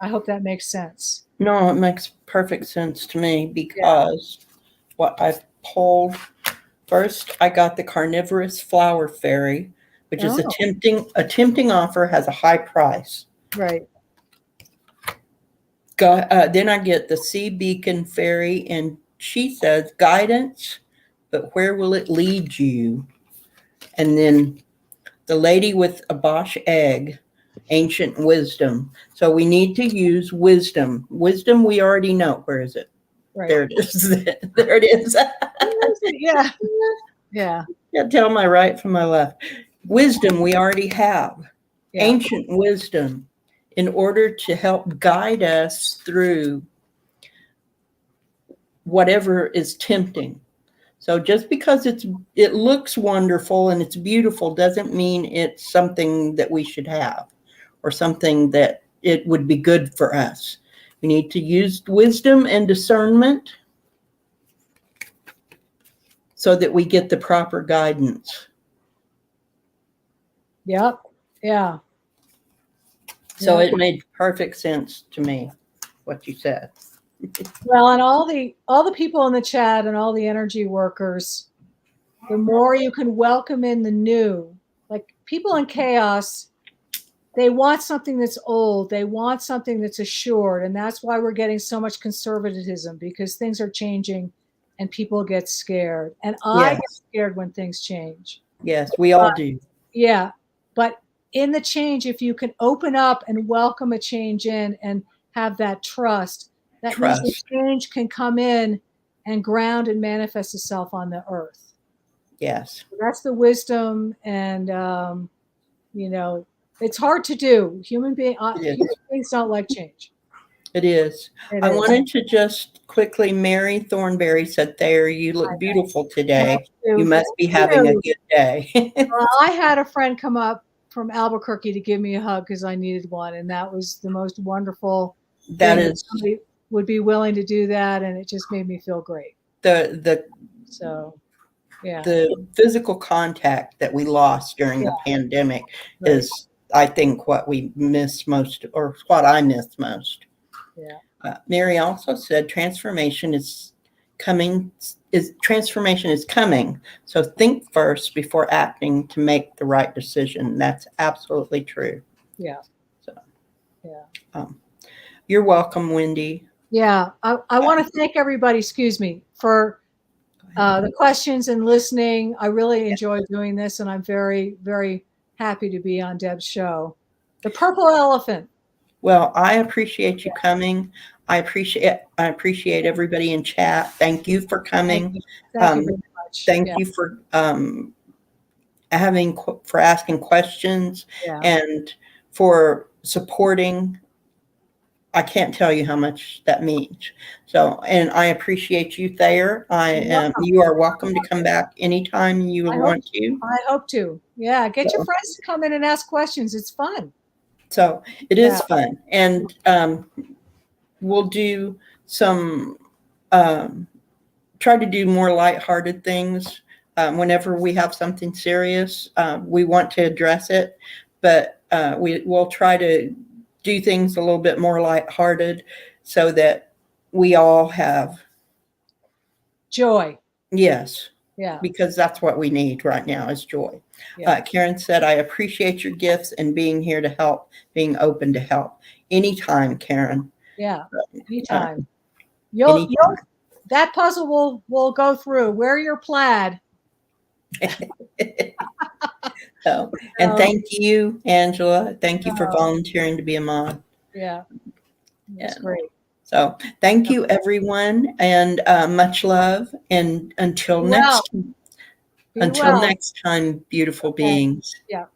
Speaker 2: I hope that makes sense.
Speaker 1: No, it makes perfect sense to me because what I've pulled first, I got the carnivorous flower fairy, which is a tempting offer, has a high price.
Speaker 2: Right.
Speaker 1: Then I get the sea beacon fairy, and she says guidance, but where will it lead you? And then the lady with a Bosch egg, ancient wisdom. So we need to use wisdom. Wisdom, we already know. Where is it?
Speaker 2: Right.
Speaker 1: There it is. There it is.
Speaker 2: Yeah. Yeah.
Speaker 1: Can't tell my right from my left. Wisdom, we already have.
Speaker 2: Yeah.
Speaker 1: Ancient wisdom, in order to help guide us through whatever is tempting. So just because it looks wonderful and it's beautiful doesn't mean it's something that we should have or something that it would be good for us. We need to use wisdom and discernment so that we get the proper guidance.
Speaker 2: Yep. Yeah.
Speaker 1: So it made perfect sense to me, what you said.
Speaker 2: Well, and all the people in the chat and all the energy workers, the more you can welcome in the new, like people in chaos, they want something that's old. They want something that's assured. And that's why we're getting so much conservatism, because things are changing and people get scared. And I get scared when things change.
Speaker 1: Yes, we all do.
Speaker 2: Yeah. But in the change, if you can open up and welcome a change in and have that trust, that means the change can come in and ground and manifest itself on the earth.
Speaker 1: Yes.
Speaker 2: That's the wisdom, and it's hard to do. Human beings don't like change.
Speaker 1: It is.
Speaker 2: It
Speaker 1: I
Speaker 2: is.
Speaker 1: wanted to just quickly, Mary Thornberry said, Thayer, you look beautiful today. You must be having a good day.
Speaker 2: Well, I had a friend come up from Albuquerque to give me a hug because I needed one, and that was the most wonderful
Speaker 1: That
Speaker 2: thing
Speaker 1: is
Speaker 2: somebody would be willing to do that, and it just made me feel great.
Speaker 1: the physical contact that we lost during the pandemic is, I think, what we miss most, or what I miss most.
Speaker 2: Yeah.
Speaker 1: Mary also said transformation is coming. Transformation is coming. So think first before acting to make the right decision. That's absolutely true.
Speaker 2: Yeah.
Speaker 1: So,
Speaker 2: yeah.
Speaker 1: You're welcome, Wendy.
Speaker 2: Yeah. I want to thank everybody, excuse me, for the questions and listening. I really enjoy doing this, and I'm very, very happy to be on Deb's show. The Purple Elephant.
Speaker 1: Well, I appreciate you coming. I appreciate everybody in chat. Thank you for coming.
Speaker 2: Thank you very much.
Speaker 1: Thank you for asking questions and for supporting. I can't tell you how much that means. So, and I appreciate you, Thayer. You are welcome to come back anytime you want to.
Speaker 2: I hope to. Yeah, get your friends to come in and ask questions. It's fun.
Speaker 1: So it is fun, and we'll do some. Try to do more lighthearted things. Whenever we have something serious, we want to address it, but we'll try to do things a little bit more lighthearted so that we all have
Speaker 2: joy.
Speaker 1: Yes.
Speaker 2: Yeah.
Speaker 1: Because that's what we need right now is joy. Yeah. Karen said, I appreciate your gifts and being here to help, being open to help. Anytime, Karen.
Speaker 2: Yeah. Anytime. You'll that puzzle will go through. Wear your plaid.
Speaker 1: And thank you, Angela. Thank you for volunteering to be a mod.
Speaker 2: Yeah. That's great.
Speaker 1: So thank you, everyone, and much love. And until next time, beautiful beings.
Speaker 2: Yeah.